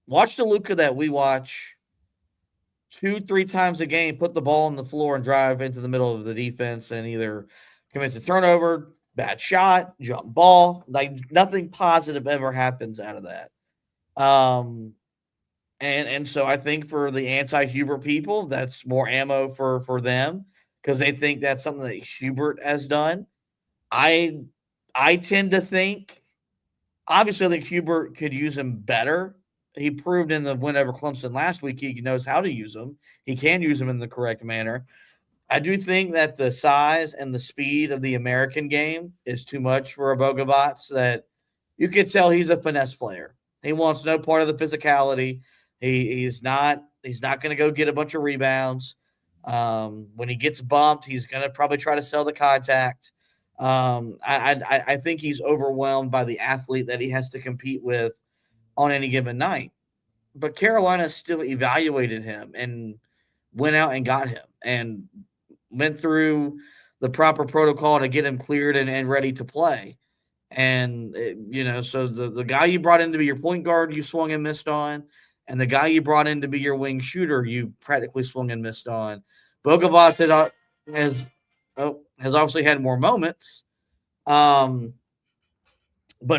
Watch the Luka that we watch 2-3 times a game, put the ball on the floor and drive into the middle of the defense and either commits a turnover, bad shot, jump ball. Like nothing positive ever happens out of that. And so I think for the anti-Hubert people, that's more ammo for them because they think that's something that Hubert has done. I tend to think, obviously, I think Hubert could use him better. He proved in the win over Clemson last week he knows how to use him. He can use them in the correct manner. I do think that the size and the speed of the American game is too much for a Bogovac, that you can tell he's a finesse player. He wants no part of the physicality. He's not going to go get a bunch of rebounds. When he gets bumped, he's going to probably try to sell the contact. I think he's overwhelmed by the athlete that he has to compete with on any given night. But Carolina still evaluated him and went out and got him and went through the proper protocol to get him cleared and ready to play. And, so the guy you brought in to be your point guard, you swung and missed on. And the guy you brought in to be your wing shooter, you practically swung and missed on. Bogovac has obviously had more moments, but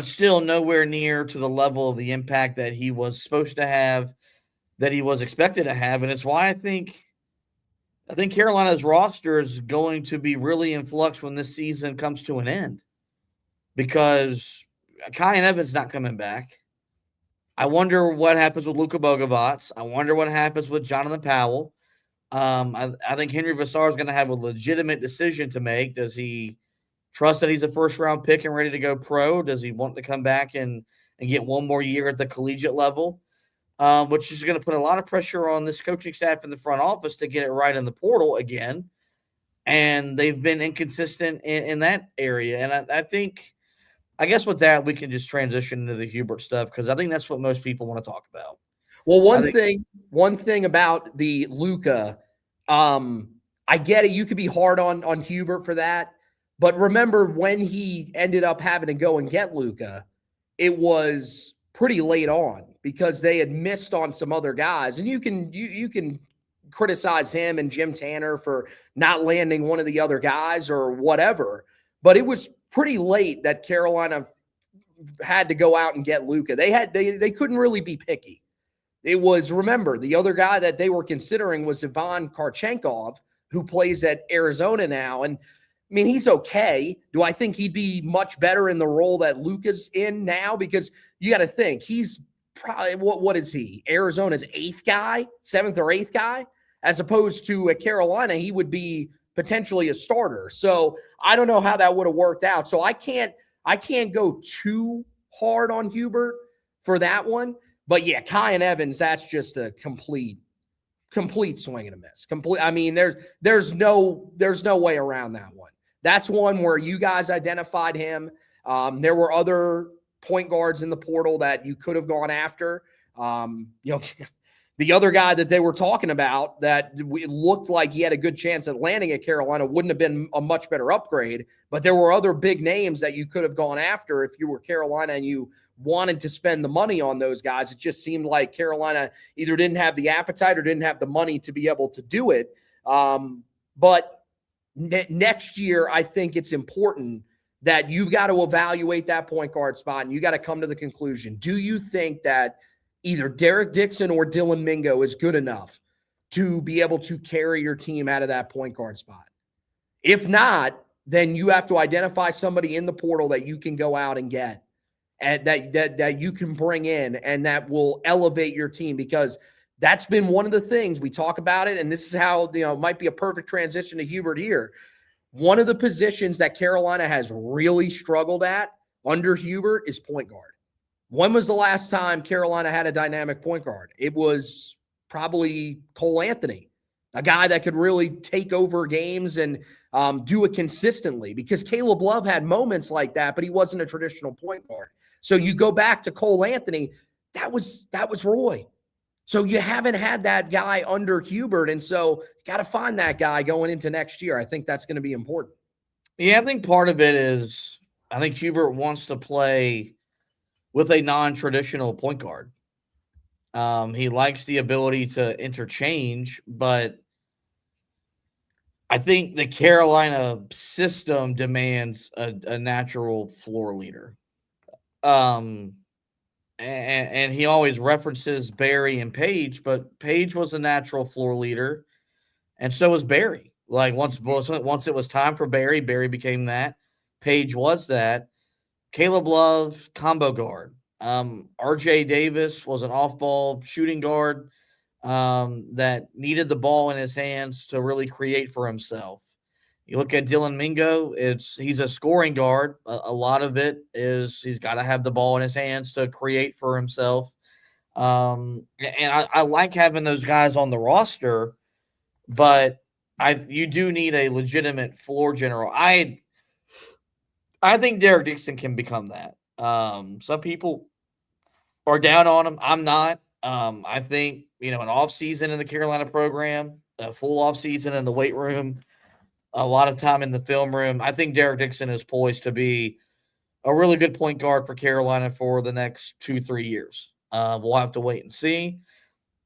still nowhere near to the level of the impact that he was supposed to have, that he was expected to have. And it's why I think I think Carolina's roster is going to be really in flux when this season comes to an end because Kai and Evans not coming back. I wonder what happens with Luka Bogovac. I wonder what happens with Jonathan Powell. I think Henry Vassar is going to have a legitimate decision to make. Does he trust that he's a first-round pick and ready to go pro? Does he want to come back and get one more year at the collegiate level? Which is going to put a lot of pressure on this coaching staff in the front office to get it right in the portal again. And they've been inconsistent in that area. And I think – I guess with that, we can just transition into the Hubert stuff because I think that's what most people want to talk about. Well, one thing about the Luka, I get it. You could be hard on Hubert for that, but remember when he ended up having to go and get Luka, it was pretty late on because they had missed on some other guys, and you can criticize him and Jim Tanner for not landing one of the other guys or whatever, but it was pretty late that Carolina had to go out and get Luka. They couldn't really be picky. It was, remember, the other guy that they were considering was Ivan Karchenkov, who plays at Arizona now. And I mean, he's okay. Do I think he'd be much better in the role that Luka's in now? Because you got to think he's probably, what is he? Arizona's seventh or eighth guy, as opposed to at Carolina, he would be potentially a starter. So I don't know how that would have worked out. So I can't go too hard on Hubert for that one. But yeah, Kai and Evans, that's just a complete swing and a miss. I mean, there's no way around that one. That's one where you guys identified him. There were other point guards in the portal that you could have gone after. The other guy that they were talking about that it looked like he had a good chance at landing at Carolina wouldn't have been a much better upgrade, but there were other big names that you could have gone after if you were Carolina and you wanted to spend the money on those guys. It just seemed like Carolina either didn't have the appetite or didn't have the money to be able to do it. But next year, I think it's important that you've got to evaluate that point guard spot and you got to come to the conclusion. Do you think that either Derek Dixon or Dylan Mingo is good enough to be able to carry your team out of that point guard spot? If not, then you have to identify somebody in the portal that you can go out and get and that you can bring in and that will elevate your team, because that's been one of the things we talk about it. And this is how, it might be a perfect transition to Hubert here. One of the positions that Carolina has really struggled at under Hubert is point guard. When was the last time Carolina had a dynamic point guard? It was probably Cole Anthony, a guy that could really take over games and do it consistently, because Caleb Love had moments like that, but he wasn't a traditional point guard. So you go back to Cole Anthony, that was Roy. So you haven't had that guy under Hubert, and so you got to find that guy going into next year. I think that's going to be important. Yeah, I think part of it is I think Hubert wants to play with a non-traditional point guard. He likes the ability to interchange, but I think the Carolina system demands a natural floor leader. And he always references Barry and Page, but Page was a natural floor leader, and so was Barry. Like once it was time for Barry became that. Page was that. Caleb Love, combo guard. RJ Davis was an off-ball shooting guard that needed the ball in his hands to really create for himself. You look at Dylan Mingo, he's a scoring guard. A lot of it is he's got to have the ball in his hands to create for himself. And I like having those guys on the roster, but you do need a legitimate floor general. I think Derek Dixon can become that. Some people are down on him. I'm not. I think, an off season in the Carolina program, a full off season in the weight room, a lot of time in the film room. I think Derek Dixon is poised to be a really good point guard for Carolina for the next 2-3 years. We'll have to wait and see.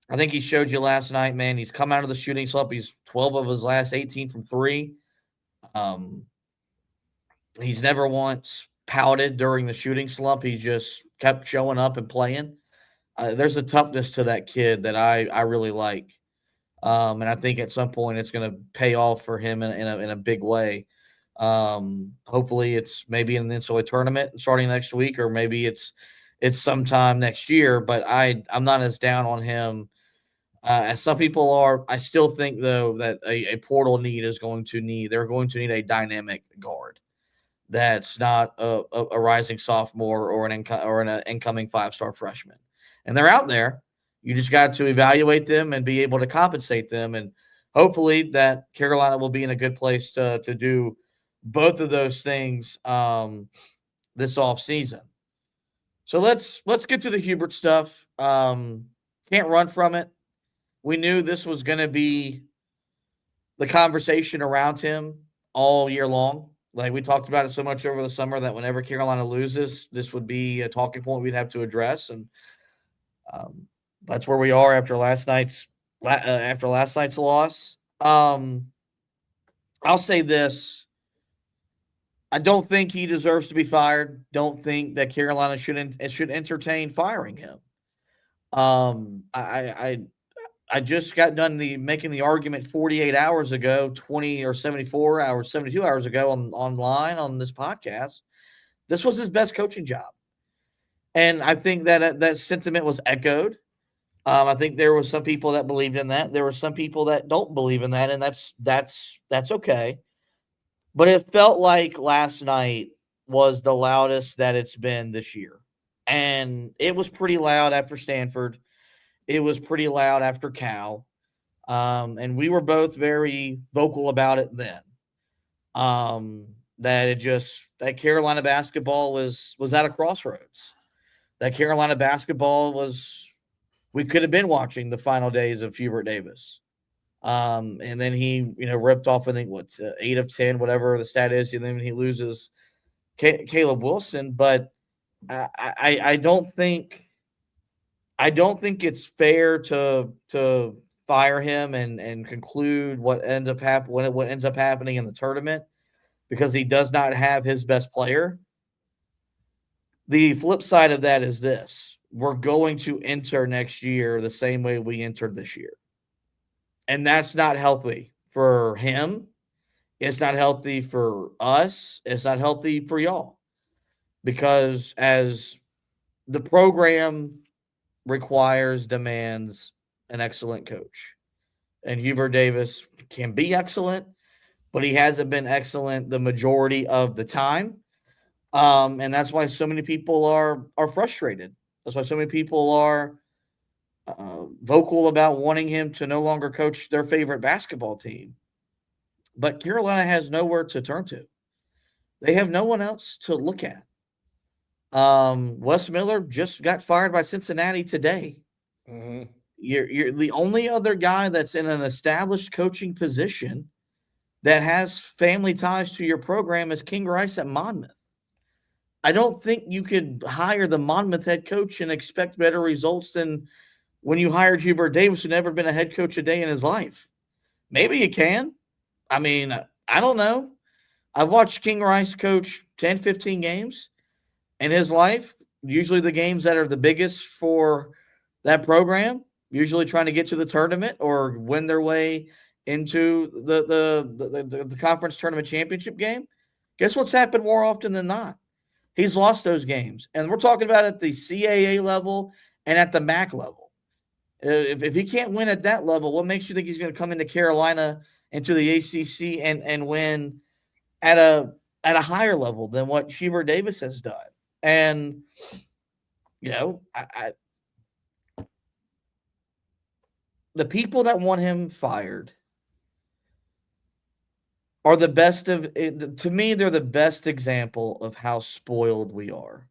I think he showed you last night, man. He's come out of the shooting slump. He's 12 of his last 18 from three. He's never once pouted during the shooting slump. He just kept showing up and playing. There's a toughness to that kid that I really like. And I think at some point it's going to pay off for him in a big way. Hopefully it's maybe in the NCAA tournament starting next week, or maybe it's sometime next year. But I'm not as down on him as some people are. I still think though that a portal they're going to need a dynamic guard that's not a rising sophomore or an incoming 5-star freshman, and they're out there. You just got to evaluate them and be able to compensate them, and hopefully that Carolina will be in a good place to do both of those things this offseason. So let's get to the Hubert stuff. Can't run from it. We knew this was going to be the conversation around him all year long. Like, we talked about it so much over the summer that whenever Carolina loses, this would be a talking point we'd have to address, and that's where we are after last night's loss. I'll say this: I don't think he deserves to be fired. Don't think that Carolina should entertain firing him. I just got done making the argument 48 hours ago, 20 or 74 hours, 72 hours ago online on this podcast. This was his best coaching job. And I think that sentiment was echoed. I think there were some people that believed in that. There were some people that don't believe in that, and that's okay. But it felt like last night was the loudest that it's been this year. And it was pretty loud after Stanford. It was pretty loud after Cal. And we were both very vocal about it then. That Carolina basketball was at a crossroads. That Carolina basketball we could have been watching the final days of Hubert Davis. And then he, ripped off, I think, 8 of 10, whatever the stat is, and then he loses Caleb Wilson. But I don't think it's fair to fire him and conclude what ends up happening in the tournament because he does not have his best player. The flip side of that is this: we're going to enter next year the same way we entered this year. And that's not healthy for him. It's not healthy for us. It's not healthy for y'all. Because as the program demands an excellent coach. And Hubert Davis can be excellent, but he hasn't been excellent the majority of the time. And that's why so many people are frustrated. That's why so many people are vocal about wanting him to no longer coach their favorite basketball team. But Carolina has nowhere to turn to. They have no one else to look at. Wes Miller just got fired by Cincinnati today. Mm-hmm. You're the only other guy that's in an established coaching position that has family ties to your program is King Rice at Monmouth. I don't think you could hire the Monmouth head coach and expect better results than when you hired Hubert Davis, who never been a head coach a day in his life. Maybe you can. I mean, I don't know. I've watched King Rice coach 10, 15 games in his life, usually the games that are the biggest for that program, usually trying to get to the tournament or win their way into the conference tournament championship game. Guess what's happened more often than not? He's lost those games. And we're talking about at the CAA level and at the MAC level. If he can't win at that level, what makes you think he's going to come into Carolina, into the ACC, and win at a higher level than what Hubert Davis has done? And, the people that want him fired are the best of – to me, they're the best example of how spoiled we are.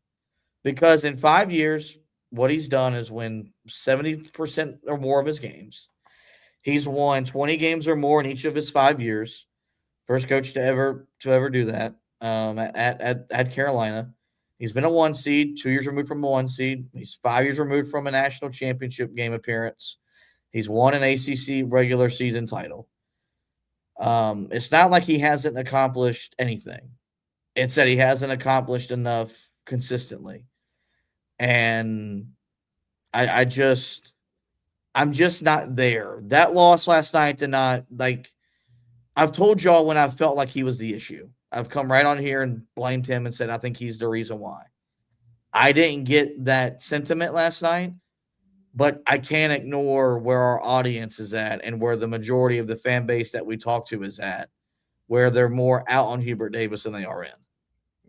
Because in 5 years, what he's done is win 70% or more of his games. He's won 20 games or more in each of his 5 years. First coach to ever do that at Carolina. He's been a 1 seed, 2 years removed from a 1 seed. He's 5 years removed from a national championship game appearance. He's won an ACC regular season title. It's not like he hasn't accomplished anything. It's that he hasn't accomplished enough consistently. And I I'm just not there. That loss last night did not, like, I've told y'all when I felt like he was the issue. I've come right on here and blamed him and said I think he's the reason why. I didn't get that sentiment last night, but I can't ignore where our audience is at and where the majority of the fan base that we talk to is at, where they're more out on Hubert Davis than they are in.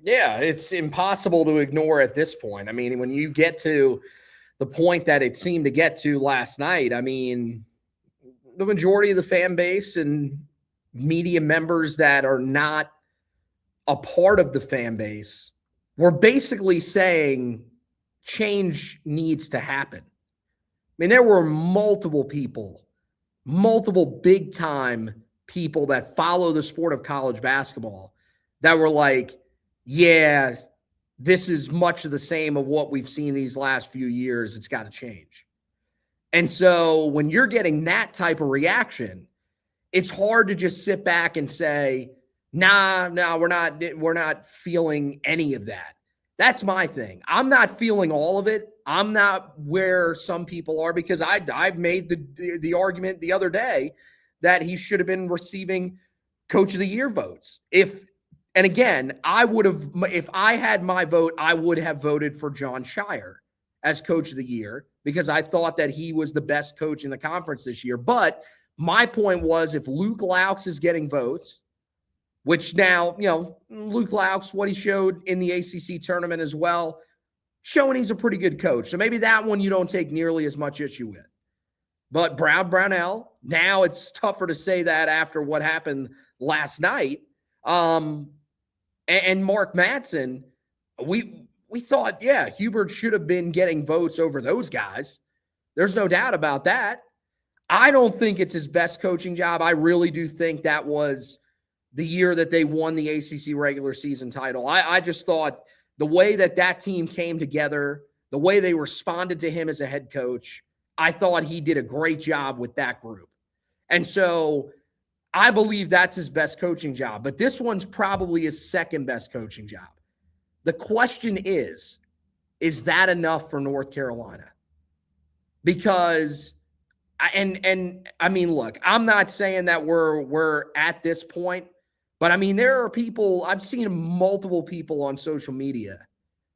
Yeah, it's impossible to ignore at this point. I mean, when you get to the point that it seemed to get to last night, I mean, the majority of the fan base and media members that are not a part of the fan base were basically saying change needs to happen. I mean, there were multiple people, multiple big time people that follow the sport of college basketball that were like, yeah, this is much of the same of what we've seen these last few years. It's got to change. And so when you're getting that type of reaction, it's hard to just sit back and say, nah, we're not feeling any of that. That's my thing. I'm not feeling all of it. I'm not where some people are, because I've made the argument the other day that he should have been receiving Coach of the Year votes. And again, if I had my vote, I would have voted for John Shire as Coach of the Year, because I thought that he was the best coach in the conference this year. But my point was, if Luke Laux is getting votes, which now, Luke Laux, what he showed in the ACC tournament as well, showing he's a pretty good coach. So maybe that one you don't take nearly as much issue with. But Brownell, now it's tougher to say that after what happened last night. And Mark Madsen, we thought, yeah, Hubert should have been getting votes over those guys. There's no doubt about that. I don't think it's his best coaching job. I really do think that was the year that they won the ACC regular season title. I just thought the way that team came together, the way they responded to him as a head coach, I thought he did a great job with that group. And so I believe that's his best coaching job, but this one's probably his second best coaching job. The question is that enough for North Carolina? Because, and I mean, look, I'm not saying that we're at this point, but I mean, there are people, I've seen multiple people on social media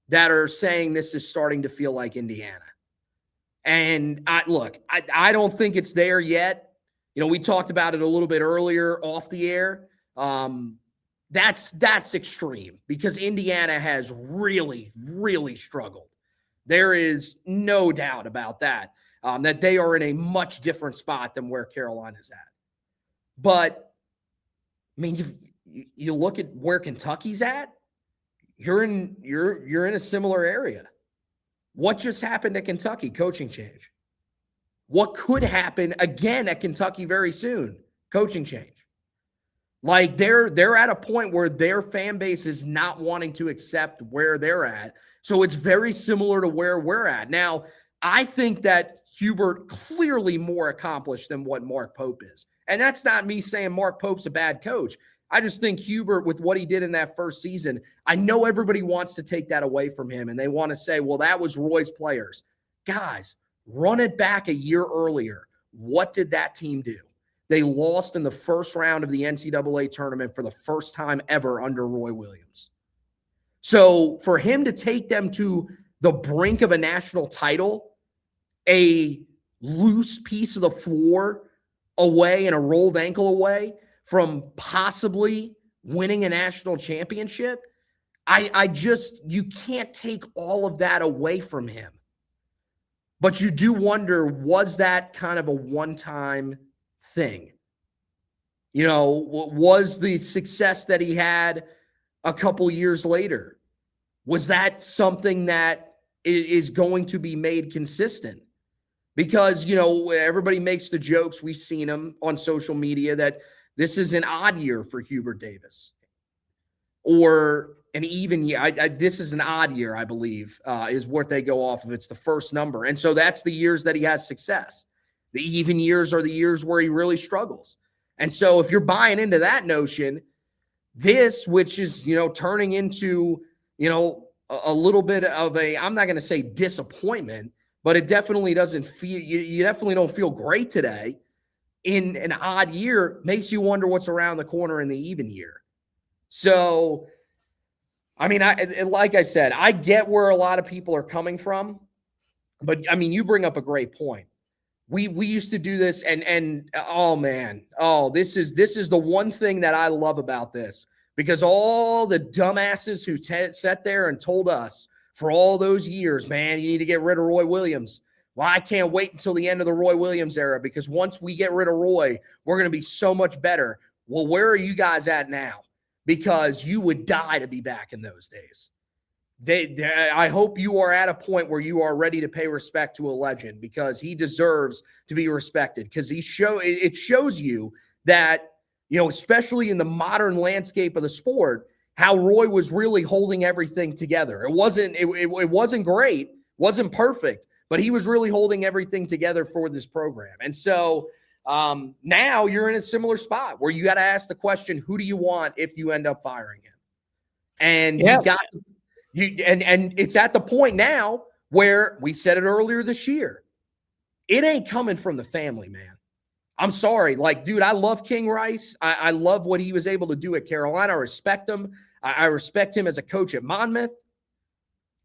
that are saying this is starting to feel like Indiana. And I don't think it's there yet. We talked about it a little bit earlier off the air. That's extreme, because Indiana has really, really struggled. There is no doubt about that, that they are in a much different spot than where Carolina's at. But I mean, you look at where Kentucky's at, you're in a similar area. What just happened at Kentucky? Coaching change. What could happen again at Kentucky very soon? Coaching change. Like they're at a point where their fan base is not wanting to accept where they're at. So it's very similar to where we're at. Now, I think that Hubert clearly more accomplished than what Mark Pope is. And that's not me saying Mark Pope's a bad coach. I just think Hubert, with what he did in that first season, I know everybody wants to take that away from him, and they want to say, well, that was Roy's players. Guys, run it back a year earlier. What did that team do? They lost in the first round of the NCAA tournament for the first time ever under Roy Williams. So for him to take them to the brink of a national title, a loose piece of the floor away and a rolled ankle away from possibly winning a national championship, you can't take all of that away from him. But you do wonder, was that kind of a one-time thing? Was the success that he had a couple years later, was that something that is going to be made consistent? Because, everybody makes the jokes, we've seen them on social media, that this is an odd year for Hubert Davis, or an even year. This is an odd year, I believe, is what they go off of. It's the first number. And so that's the years that he has success. The even years are the years where he really struggles. And so if you're buying into that notion, this, which is, turning into, a little bit of I'm not going to say disappointment, but it definitely doesn't feel, you definitely don't feel great today. In an odd year, makes you wonder what's around the corner in the even year. So, I mean, like I said, I get where a lot of people are coming from, but I mean, you bring up a great point. We used to do this, and oh man, this is the one thing that I love about this, because all the dumbasses who sat there and told us for all those years, man, you need to get rid of Roy Williams. Well, I can't wait until the end of the Roy Williams era, because once we get rid of Roy, we're going to be so much better. Well, where are you guys at now? Because you would die to be back in those days. I hope you are at a point where you are ready to pay respect to a legend, because he deserves to be respected, because it shows you that, especially in the modern landscape of the sport, how Roy was really holding everything together. It wasn't great, wasn't perfect, but he was really holding everything together for this program. And so now you're in a similar spot where you got to ask the question, who do you want if you end up firing him? And and it's at the point now where we said it earlier this year. It ain't coming from the family, man. I'm sorry. Like, dude, I love King Rice. I love what he was able to do at Carolina. I respect him. I respect him as a coach at Monmouth.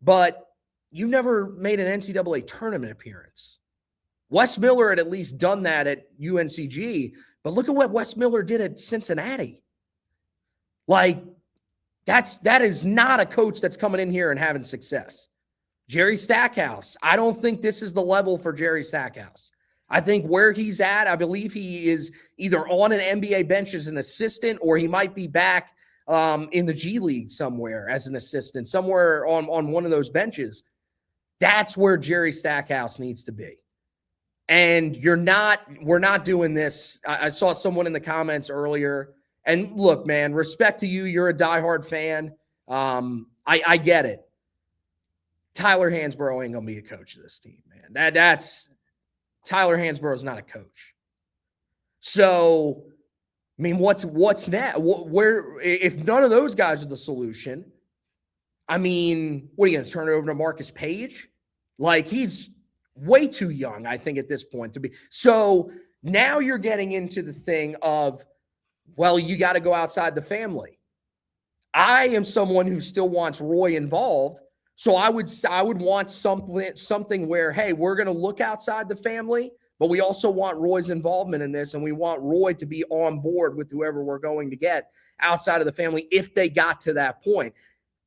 But you never made an NCAA tournament appearance. Wes Miller had at least done that at UNCG, but look at what Wes Miller did at Cincinnati. Like, that is not a coach that's coming in here and having success. Jerry Stackhouse, I don't think this is the level for Jerry Stackhouse. I think where he's at, I believe he is either on an NBA bench as an assistant, or he might be back in the G League somewhere as an assistant, somewhere on one of those benches. That's where Jerry Stackhouse needs to be. And we're not doing this. I saw someone in the comments earlier, and look, man, respect to you. You're a diehard fan. I get it. Tyler Hansbrough ain't going to be a coach of this team, man. That's Tyler Hansbrough is not a coach. So, I mean, what's that? Where, if none of those guys are the solution, I mean, what are you going to turn it over to Marcus Page? Like, he's way too young, I think, at this point to be. So now you're getting into the thing of, well, you got to go outside the family. I am someone who still wants Roy involved. So I would want something where, hey, we're going to look outside the family, but we also want Roy's involvement in this, and we want Roy to be on board with whoever we're going to get outside of the family if they got to that point.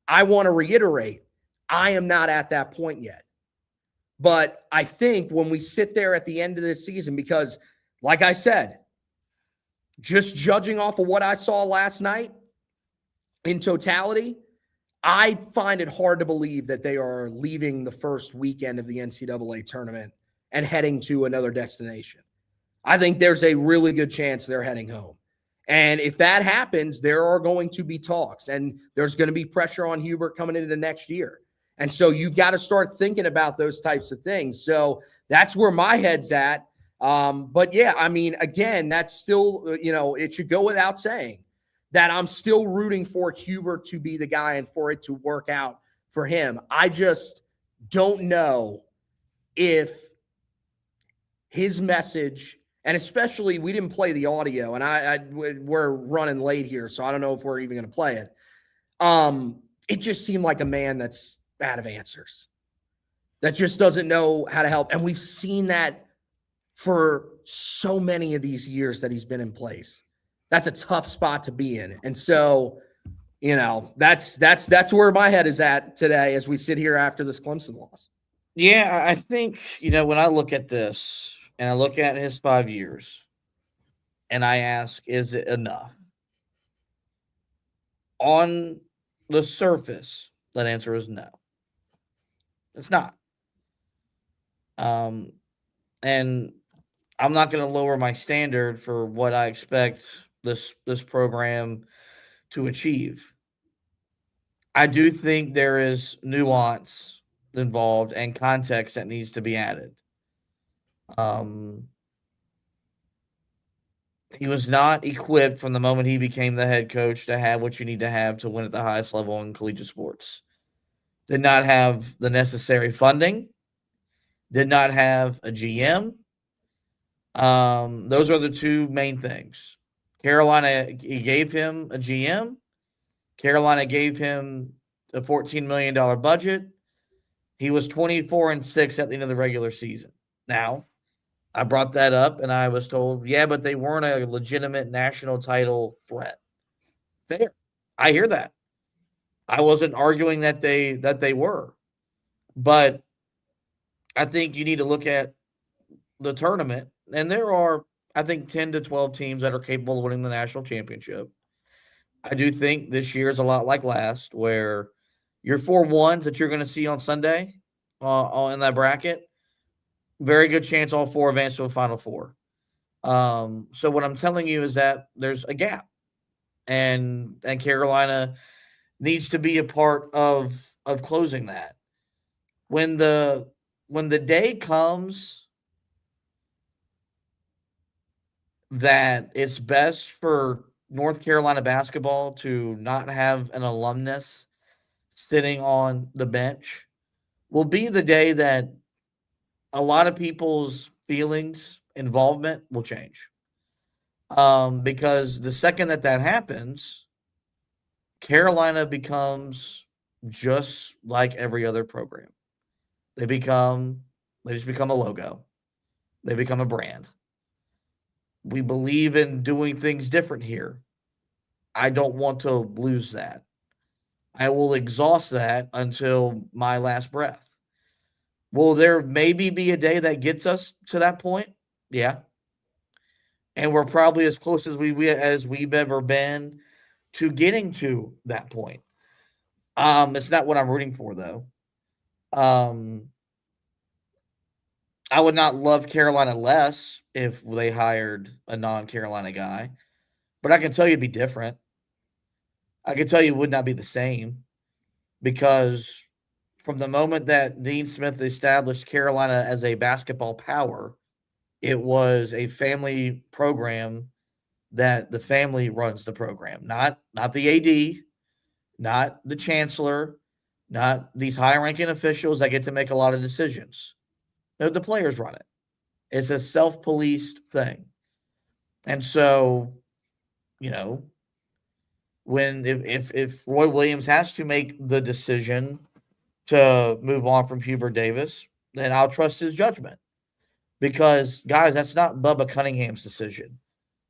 I want to reiterate, I am not at that point yet. But I think when we sit there at the end of this season, because like I said, just judging off of what I saw last night in totality, I find it hard to believe that they are leaving the first weekend of the NCAA tournament and heading to another destination. I think there's a really good chance they're heading home. And if that happens, there are going to be talks, and there's going to be pressure on Hubert coming into the next year. And so you've got to start thinking about those types of things. So that's where my head's at. But yeah, I mean, again, that's still, it should go without saying that I'm still rooting for Hubert to be the guy and for it to work out for him. I just don't know if his message, and especially we didn't play the audio, and we're running late here, so I don't know if we're even going to play it. It just seemed like a man that's out of answers, that just doesn't know how to help. And we've seen that for so many of these years that he's been in place. That's a tough spot to be in. And so, that's where my head is at today as we sit here after this Clemson loss. Yeah, I think, when I look at this and I look at his 5 years and I ask, is it enough? On the surface, that answer is no. It's not. And I'm not going to lower my standard for what I expect this program to achieve. I do think there is nuance involved and context that needs to be added. He was not equipped from the moment he became the head coach to have what you need to have to win at the highest level in collegiate sports. Did not have the necessary funding, did not have a GM. Those are the two main things. Carolina gave him a GM. Carolina gave him a $14 million budget. He was 24-6 at the end of the regular season. Now, I brought that up and I was told, yeah, but they weren't a legitimate national title threat. Fair. I hear that. I wasn't arguing that they were. But I think you need to look at the tournament, and there are, I think, 10 to 12 teams that are capable of winning the national championship. I do think this year is a lot like last, where your 4 ones that you're going to see on Sunday in that bracket, very good chance all 4 advance to a Final Four. So what I'm telling you is that there's a gap, and Carolina needs to be a part of closing that. When the day comes that it's best for North Carolina basketball to not have an alumnus sitting on the bench, will be the day that a lot of people's feelings, involvement will change. Because the second that happens, Carolina becomes just like every other program. They just become a logo. They become a brand. We believe in doing things different here. I don't want to lose that. I will exhaust that until my last breath. Will there maybe be a day that gets us to that point? Yeah. And we're probably as close as we've ever been to getting to that point. It's not what I'm rooting for, though. I would not love Carolina less if they hired a non-Carolina guy, but I can tell you it'd be different. I can tell you it would not be the same, because from the moment that Dean Smith established Carolina as a basketball power, it was a family program that the family runs the program, not the AD, not the chancellor, not these high-ranking officials that get to make a lot of decisions. No, the players run it. It's a self-policed thing. And so, when if Roy Williams has to make the decision to move on from Hubert Davis, then I'll trust his judgment. Because, guys, that's not Bubba Cunningham's decision.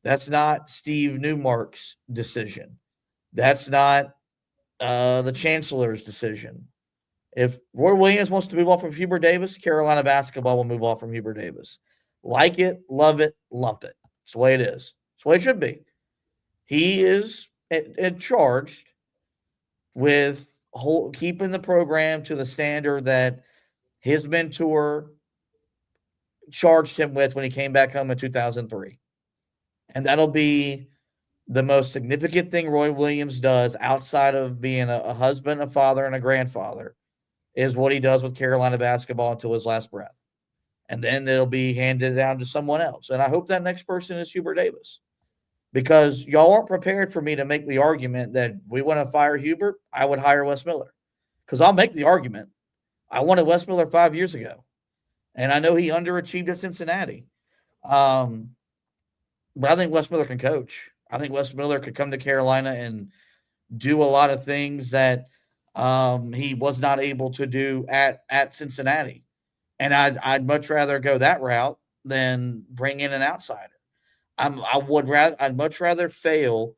That's not Steve Newmark's decision. That's not the chancellor's decision. If Roy Williams wants to move on from Hubert Davis, Carolina basketball will move on from Hubert Davis. Like it, love it, lump it. It's the way it is. It's the way it should be. He is charged with keeping the program to the standard that his mentor charged him with when he came back home in 2003. And that'll be the most significant thing Roy Williams does outside of being a husband, a father, and a grandfather, is what he does with Carolina basketball until his last breath. And then it'll be handed down to someone else. And I hope that next person is Hubert Davis, because y'all aren't prepared for me to make the argument that we want to fire Hubert. I would hire Wes Miller, because I'll make the argument. I wanted Wes Miller 5 years ago, and I know he underachieved at Cincinnati. But I think Wes Miller can coach. I think Wes Miller could come to Carolina and do a lot of things that he was not able to do at Cincinnati. And I'd much rather go that route than bring in an outsider. I'd much rather fail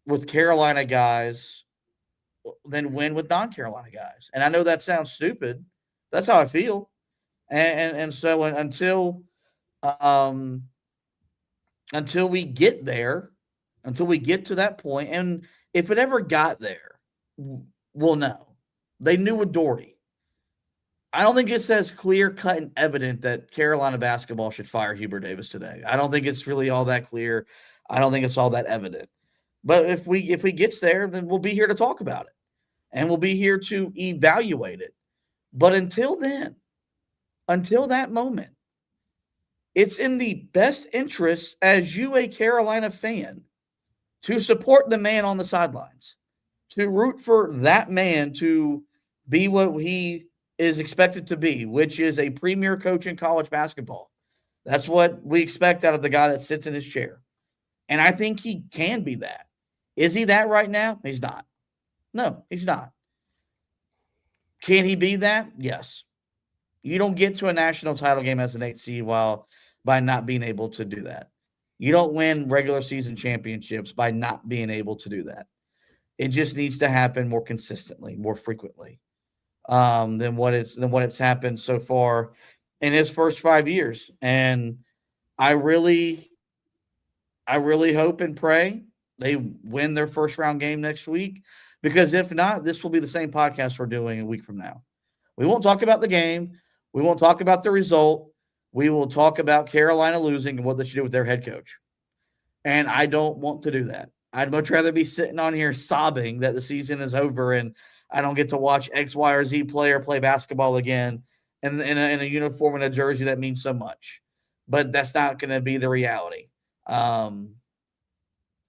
with Carolina guys than win with non-Carolina guys. And I know that sounds stupid. That's how I feel. And so until we get there, until we get to that point, and if it ever got there, we'll know. They knew with Doherty. I don't think it's as clear-cut and evident that Carolina basketball should fire Hubert Davis today. I don't think it's really all that clear. I don't think it's all that evident. But if we gets there, then we'll be here to talk about it, and we'll be here to evaluate it. But until then, until that moment, it's in the best interest as you, a Carolina fan, to support the man on the sidelines, to root for that man to be what he is expected to be, which is a premier coach in college basketball. That's what we expect out of the guy that sits in his chair. And I think he can be that. Is he that right now? He's not. No, he's not. Can he be that? Yes. You don't get to a national title game as an 8 seed by not being able to do that. You don't win regular season championships by not being able to do that. It just needs to happen more consistently, more frequently than what it's happened so far in his first 5 years. And I really hope and pray they win their first round game next week, because if not, this will be the same podcast we're doing a week from now. We won't talk about the game. We won't talk about the result. We will talk about Carolina losing and what they should do with their head coach. And I don't want to do that. I'd much rather be sitting on here sobbing that the season is over and I don't get to watch X, Y, or Z player play basketball again in a uniform and a jersey that means so much. But that's not going to be the reality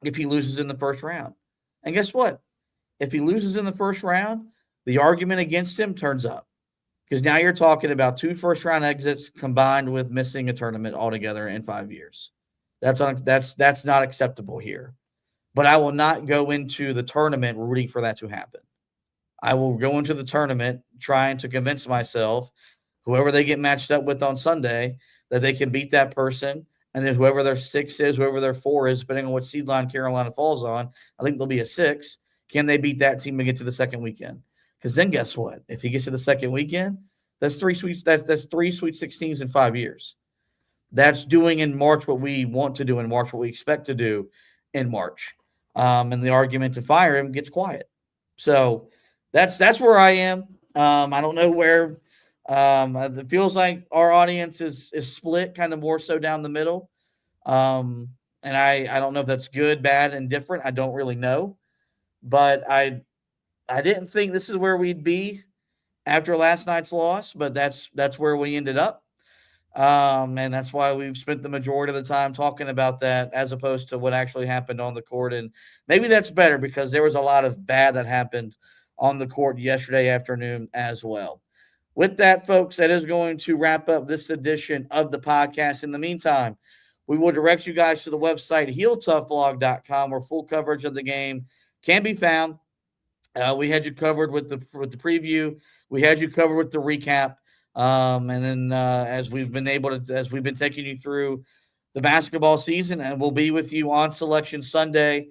if he loses in the first round. And guess what? If he loses in the first round, the argument against him turns up. Because now you're talking about 2 first-round exits combined with missing a tournament altogether in 5 years. That's not acceptable here. But I will not go into the tournament rooting for that to happen. I will go into the tournament trying to convince myself, whoever they get matched up with on Sunday, that they can beat that person. And then whoever their 6 is, whoever their 4 is, depending on what seed line Carolina falls on, I think there'll be a 6. Can they beat that team and get to the second weekend? Because then guess what? If he gets to the second weekend, that's 3 Sweet 16s in 5 years. That's doing in March what we want to do in March, what we expect to do in March. And the argument to fire him gets quiet. So that's where I am. I don't know where it feels like our audience is split kind of more so down the middle. And I don't know if that's good, bad, and different. I don't really know. But I didn't think this is where we'd be after last night's loss, but that's where we ended up. And that's why we've spent the majority of the time talking about that as opposed to what actually happened on the court. And maybe that's better because there was a lot of bad that happened on the court yesterday afternoon as well. With that, folks, that is going to wrap up this edition of the podcast. In the meantime, we will direct you guys to the website, HeelToughBlog.com, where full coverage of the game can be found. We had you covered with the preview. We had you covered with the recap. And then as we've been taking you through the basketball season, and we'll be with you on Selection Sunday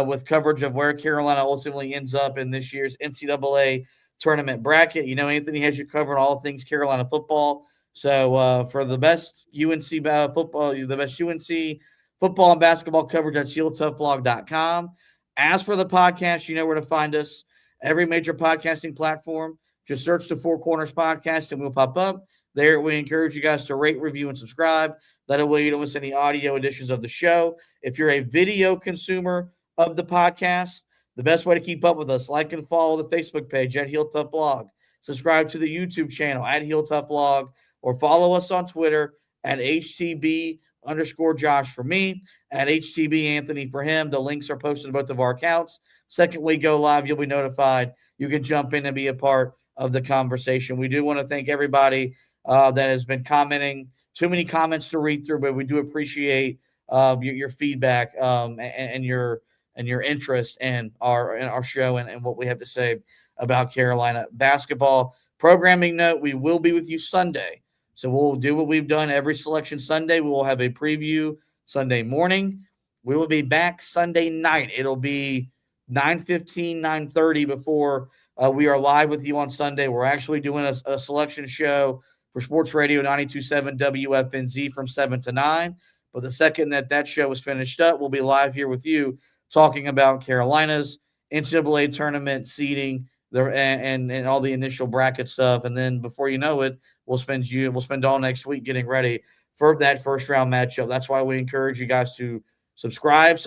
with coverage of where Carolina ultimately ends up in this year's NCAA tournament bracket. You know, Anthony has you covered all things Carolina football. So for the best UNC football, the best UNC football and basketball coverage, that's HeelToughBlog.com. As for the podcast, you know where to find us. Every major podcasting platform. Just search the Four Corners Podcast and we'll pop up. There, we encourage you guys to rate, review, and subscribe. That way you don't miss any audio editions of the show. If you're a video consumer of the podcast, the best way to keep up with us, like and follow the Facebook page at Heel Tough Blog. Subscribe to the YouTube channel at Heel Tough Blog, or follow us on Twitter at HTB_Josh for me, at HTB Anthony for him. The links are posted to both of our accounts. Second we go live, you'll be notified. You can jump in and be a part of the conversation. We do want to thank everybody that has been commenting. Too many comments to read through, but we do appreciate your feedback and your interest in our show and what we have to say about Carolina basketball. Programming note, we will be with you Sunday. So we'll do what we've done every Selection Sunday. We will have a preview Sunday morning. We will be back Sunday night. It'll be 9:15, 9:30 before we are live with you on Sunday. We're actually doing a selection show for Sports Radio 92.7 WFNZ from 7 to 9. But the second that show is finished up, we'll be live here with you talking about Carolina's NCAA tournament seeding and all the initial bracket stuff. And then before you know it, we'll spend all next week getting ready for that first round matchup. That's why we encourage you guys to subscribe.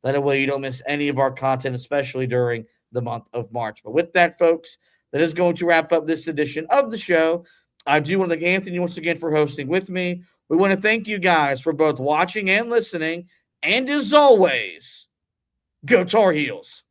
That way you don't miss any of our content, especially during the month of March. But with that, folks, that is going to wrap up this edition of the show. I do want to thank Anthony once again for hosting with me. We want to thank you guys for both watching and listening. And as always, go Tar Heels.